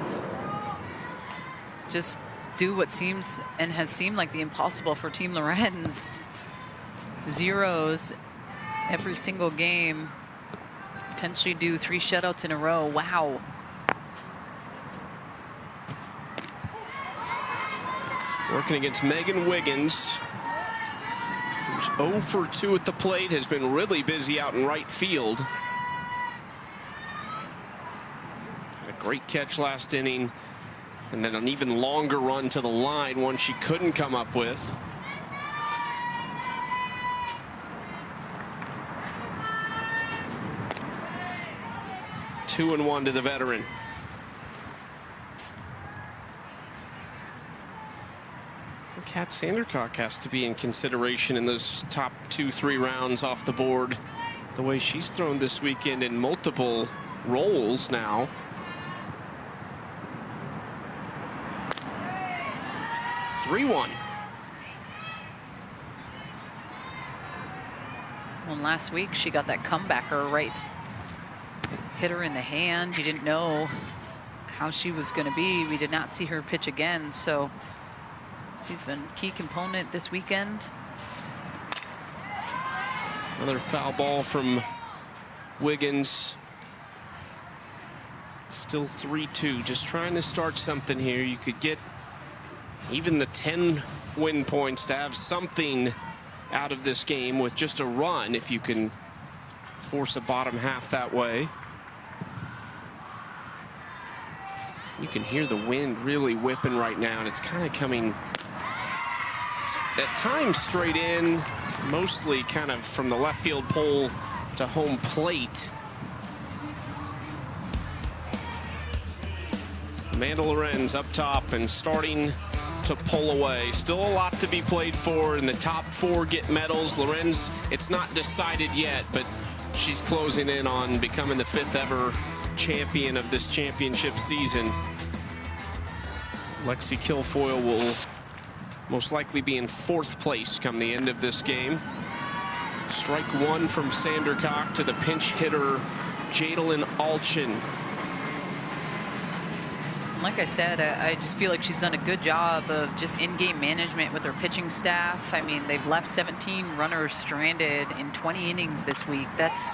just do what seems and has seemed like the impossible for Team Lorenz. 0s every single game, potentially do 3 shutouts in a row. Wow. Working against Megan Wiggins, who's 0 for 2 at the plate, has been really busy out in right field. Had a great catch last inning, and then an even longer run to the line, one she couldn't come up with. Two and 1 to the veteran. Kat Sandercock has to be in consideration in those top 2-3 rounds off the board. The way she's thrown this weekend in multiple roles now. Three-1. Well, last week she got that comebacker right. Hit her in the hand. You didn't know how she was going to be. We did not see her pitch again, so she's been a key component this weekend. Another foul ball from Wiggins. Still 3-2. Just trying to start something here. You could get even the 10 win points to have something out of this game with just a run if you can force a bottom half that way. You can hear the wind really whipping right now, and it's kind of coming at times straight in, mostly kind of from the left field pole to home plate. Amanda Lorenz up top and starting to pull away. Still a lot to be played for, and the top 4 get medals. Lorenz, it's not decided yet, but she's closing in on becoming the 5th ever champion of this championship season. Lexi Kilfoyle will most likely be in 4th place come the end of this game. Strike 1 from Sandercock to the pinch hitter, Jadalyn Alchin. Like I said, I just feel like she's done a good job of just in-game management with her pitching staff. I mean, they've left 17 runners stranded in 20 innings this week. That's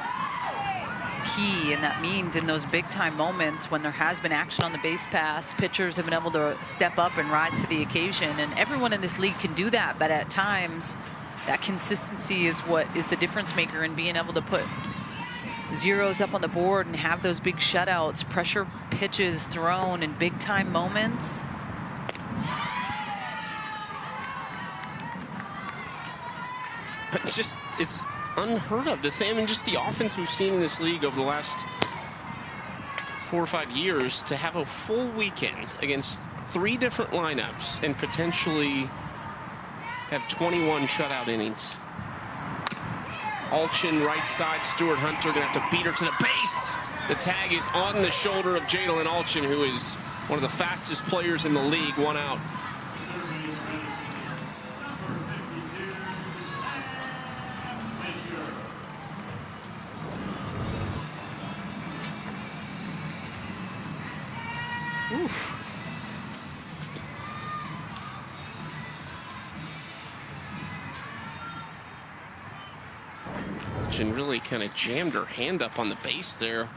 key, and that means in those big-time moments when there has been action on the base pass, pitchers have been able to step up and rise to the occasion. And everyone in this league can do that, but at times, that consistency is what is the difference maker in being able to put zeros up on the board and have those big shutouts, pressure pitches thrown in big time moments. It's unheard of. I mean, just the offense we've seen in this league over the last 4 or 5 years to have a full weekend against 3 different lineups and potentially have 21 shutout innings. Alchin right side, Stuart Hunter gonna have to beat her to the base. The tag is on the shoulder of Jadalyn Alchin, who is one of the fastest players in the league. 1 out. Oof. Alchin really kind of jammed her hand up on the base there.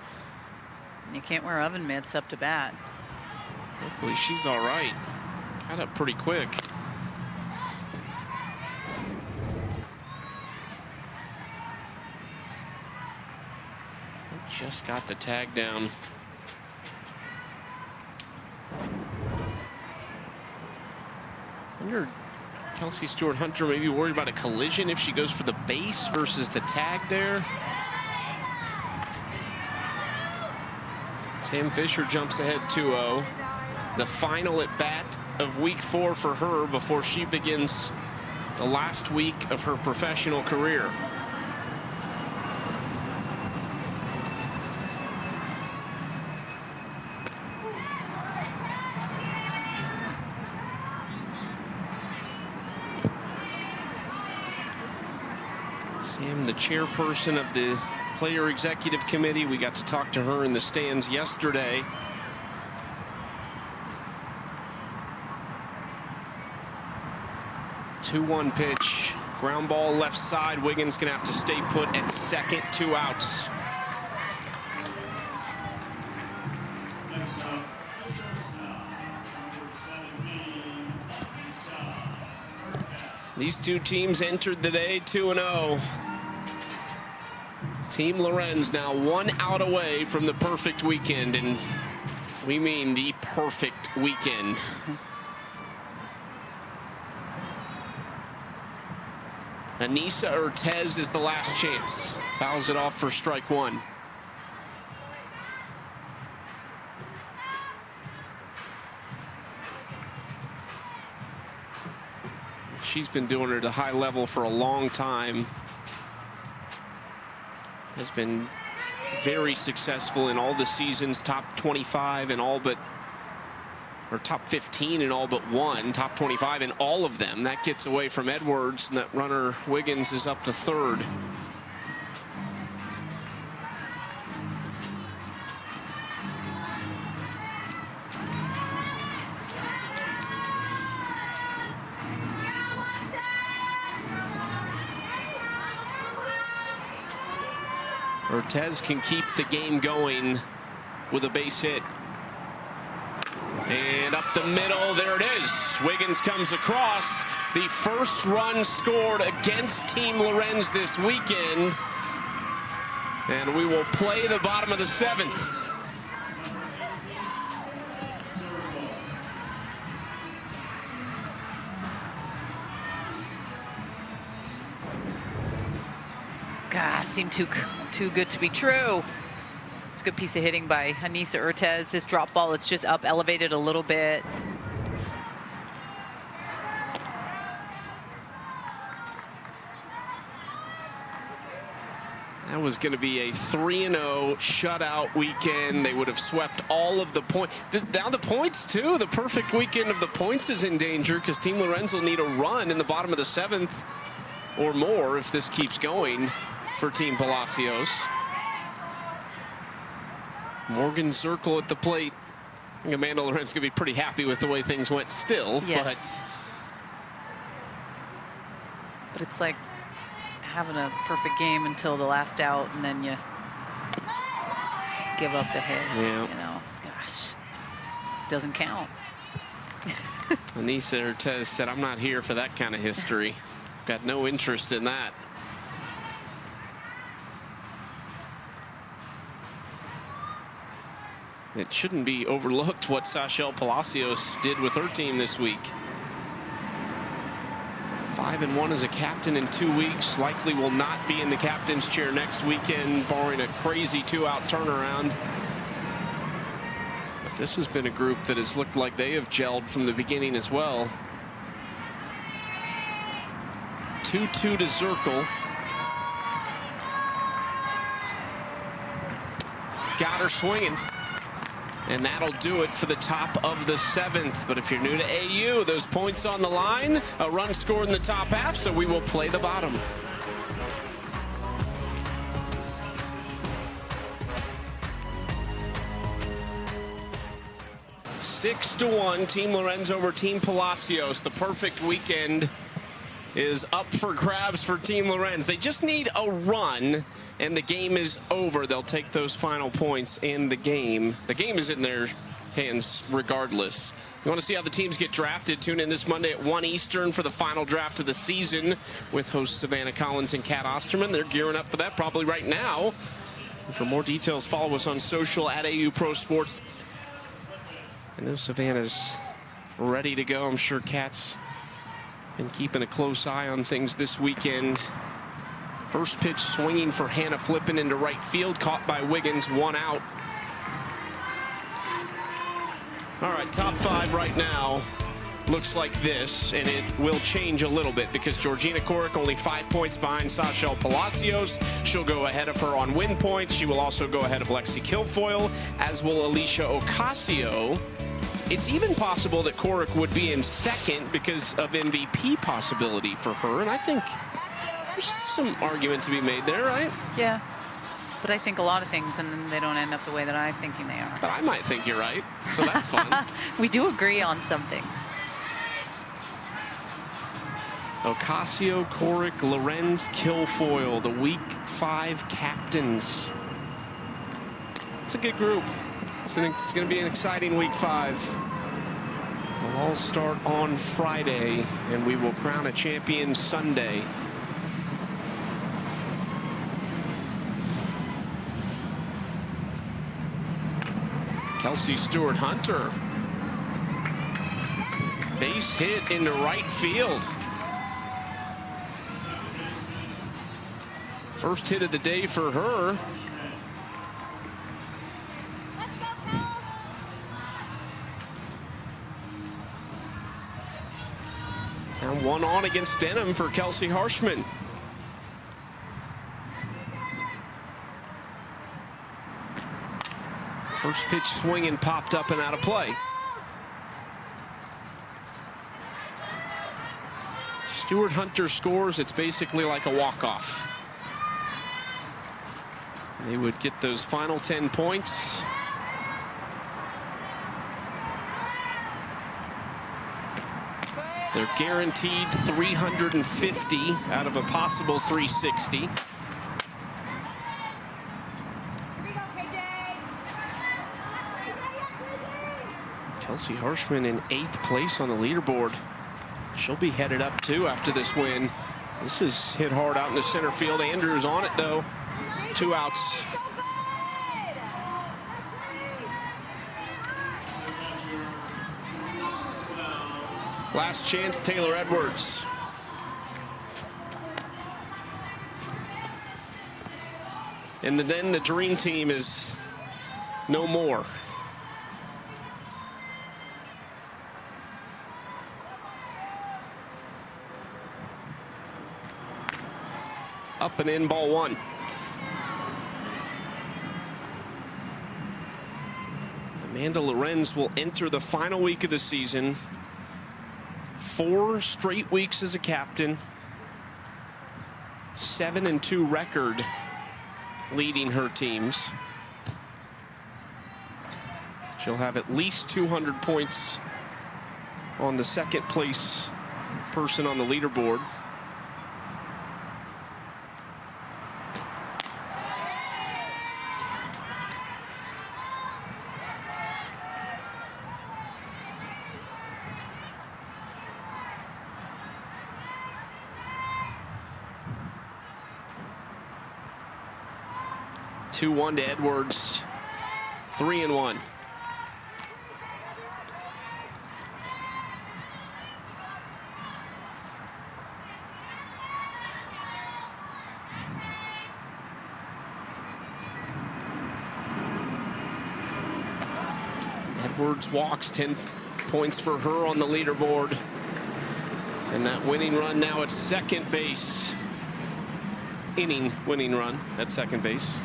You can't wear oven mitts up to bat. Hopefully she's all right. Got up pretty quick. Just got the tag down. I wonder, Kelsey Stuart Hunter maybe worried about a collision if she goes for the base versus the tag there. Sam Fisher jumps ahead 2-0. The final at bat of week 4 for her before she begins the last week of her professional career. Sam, the chairperson of the Player Executive Committee. We got to talk to her in the stands yesterday. Two-one pitch. Ground ball left side. Wiggins gonna have to stay put at second. 2 outs. These two teams entered the day 2-0. Team Lorenz now 1 out away from the perfect weekend, and we mean the perfect weekend. Anissa Ortez is the last chance. Fouls it off for strike 1. She's been doing it at a high level for a long time. Has been very successful in all the seasons, top 25 in all but, or top 15 in all but one, top 25 in all of them. That gets away from Edwards, and that runner Wiggins is up to third. Ortez can keep the game going with a base hit. And up the middle, there it is. Wiggins comes across. The first run scored against Team Lorenz this weekend. And we will play the bottom of the 7th. God, seemed too good to be true. It's a good piece of hitting by Anissa Ortez. This drop ball, it's just up, elevated a little bit. That That was going to be a 3-0 shutout weekend. They would have swept all of the points. Now the points, too. The perfect weekend of the points is in danger because Team Lorenz will need a run in the bottom of the 7th or more if this keeps going for Team Palacios. Morgan Zirkle at the plate. I think Amanda Lorenz going to be pretty happy with the way things went still. Yes. But it's like having a perfect game until the last out, and then you give up the hit. Yeah. You know, gosh, doesn't count. Anissa Ortez said, I'm not here for that kind of history. Got no interest in that. It shouldn't be overlooked what Sashel Palacios did with her team this week. 5-1 as a captain in 2 weeks. Likely will not be in the captain's chair next weekend, barring a crazy 2-out turnaround. But this has been a group that has looked like they have gelled from the beginning as well. 2-2 to Zirkle. Got her swinging. And that'll do it for the top of the 7th. But if you're new to AU, those points on the line, a run scored in the top half, so we will play the bottom. Six to 1, Team Lorenz over Team Palacios. The perfect weekend is up for grabs for Team Lorenz. They just need a run, and the game is over. They'll take those final points in the game. The game is in their hands regardless. You want to see how the teams get drafted? Tune in this Monday at 1 Eastern for the final draft of the season with hosts Savannah Collins and Kat Osterman. They're gearing up for that probably right now. And for more details, follow us on social at AU Pro Sports. I know Savannah's ready to go. I'm sure Kat's and keeping a close eye on things this weekend. First pitch swinging for Hannah, flipping into right field, caught by Wiggins, 1 out. All right, top 5 right now looks like this, and it will change a little bit because Georgina Korick only 5 points behind Sashel Palacios. She'll go ahead of her on win points. She will also go ahead of Lexi Kilfoyle, as will Alicia Ocasio. It's even possible that Korick would be in second because of MVP possibility for her, and I think there's some argument to be made there, right? Yeah, but I think a lot of things, and then they don't end up the way that I'm thinking they are. But I might think you're right, so that's fun. We do agree on some things. Ocasio, Korick, Lorenz, Kilfoyle, the Week 5 captains. It's a good group. It's going to be an exciting Week 5. They'll all start on Friday, and we will crown a champion Sunday. Kelsey Stewart-Hunter. Base hit into right field. First hit of the day for her. And 1 on against Denham for Kelsey Harshman. First pitch swinging, popped up and out of play. Stewart-Hunter scores. It's basically like a walk-off. They would get those final 10 points. They're guaranteed 350 out of a possible 360. Kelsey Harshman in 8th place on the leaderboard. She'll be headed up too after this win. This is hit hard out into center field. Andrews on it though. 2 outs. Last chance, Taylor Edwards. And then the dream team is no more. Up and in, ball 1. Amanda Lorenz will enter the final week of the season. 4 straight weeks as a captain. 7-2 record leading her teams. She'll have at least 200 points on the second place person on the leaderboard. Two-1 to Edwards. 3-1. Edwards walks, 10 points for her on the leaderboard. And that winning run now at second base. Inning winning run at second base.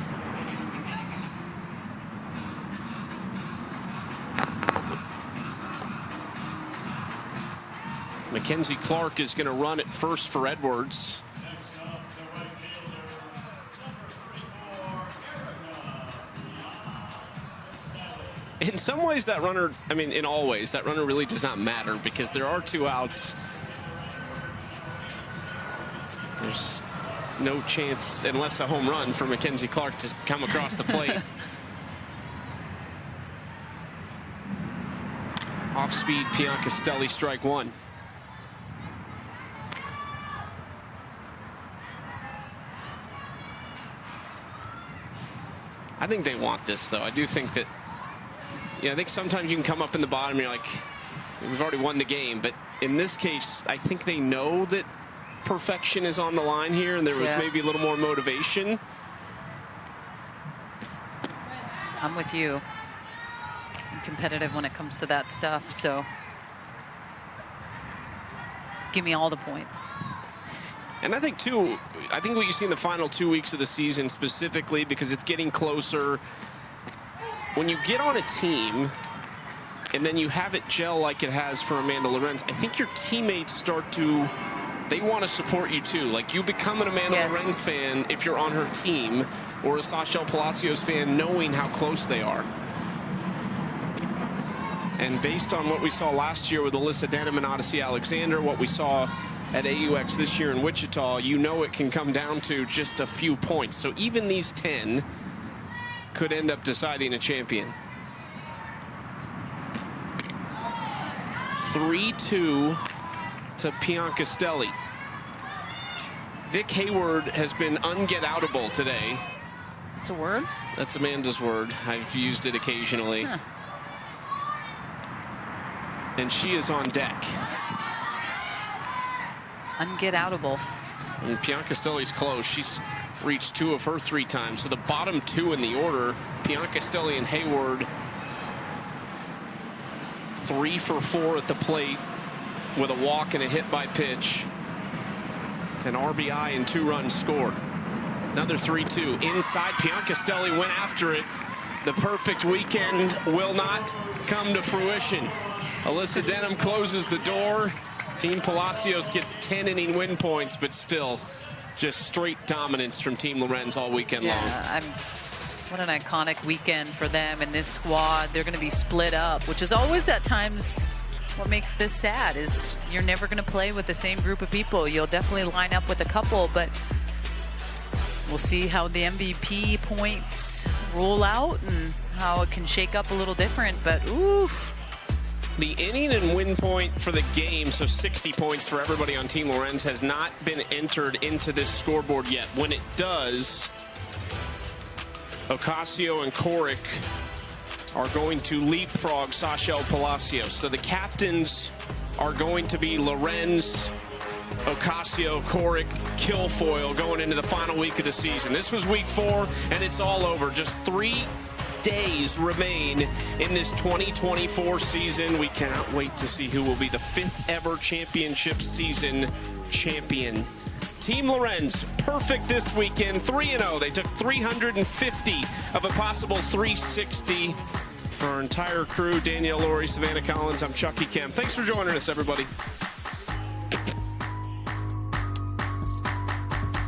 Mackenzie Clark is going to run at first for Edwards. In some ways, that runner, I mean, in all ways, that runner really does not matter because there are 2 outs. There's no chance, unless a home run, for Mackenzie Clark to come across the plate. Off speed, Piancastelli, strike 1. I think they want this, though. I do think that, I think sometimes you can come up in the bottom and you're like, we've already won the game. But in this case, I think they know that perfection is on the line here, and there was maybe a little more motivation. I'm with you. I'm competitive when it comes to that stuff, so give me all the points. And I think, too, what you see in the final 2 weeks of the season specifically, because it's getting closer, when you get on a team and then you have it gel like it has for Amanda Lorenz, I think your teammates start to, they want to support you, too. Like, you become an Amanda Lorenz fan if you're on her team, or a Sashel Palacios fan knowing how close they are. And based on what we saw last year with Alyssa Denham and Odyssey Alexander, what we saw at AUX this year in Wichita, you know it can come down to just a few points. So even these 10 could end up deciding a champion. 3-2 to Piancastelli. Vic Hayward has been unget-outable today. That's a word? That's Amanda's word. I've used it occasionally. Huh. And she is on deck. Unget-outable. And Piancastelli's close. She's reached 2 of her 3 times. So the bottom 2 in the order, Piancastelli and Hayward, 3 for 4 at the plate with a walk and a hit by pitch. An RBI and 2 runs scored. Another 3-2 inside. Piancastelli went after it. The perfect weekend will not come to fruition. Alyssa Denham closes the door. Team Palacios gets 10-inning win points, but still just straight dominance from Team Lorenz all weekend long. What an iconic weekend for them and this squad. They're going to be split up, which is always at times what makes this sad, is you're never going to play with the same group of people. You'll definitely line up with a couple, but we'll see how the MVP points roll out and how it can shake up a little different, but oof. The inning and win point for the game, so 60 points for everybody on Team Lorenz, has not been entered into this scoreboard yet. When it does, Ocasio and Coric are going to leapfrog Sashel Palacios. So the captains are going to be Lorenz, Ocasio, Coric, Kilfoyle going into the final week of the season. This was week 4, and it's all over. Just 3 days remain in this 2024 season. We cannot wait to see who will be the 5th ever championship season champion. Team Lorenz, perfect this weekend, 3-0. They took 350 of a possible 360. For our entire crew, Danielle Laurie, Savannah Collins, I'm Chucky Kemp. Thanks for joining us, everybody.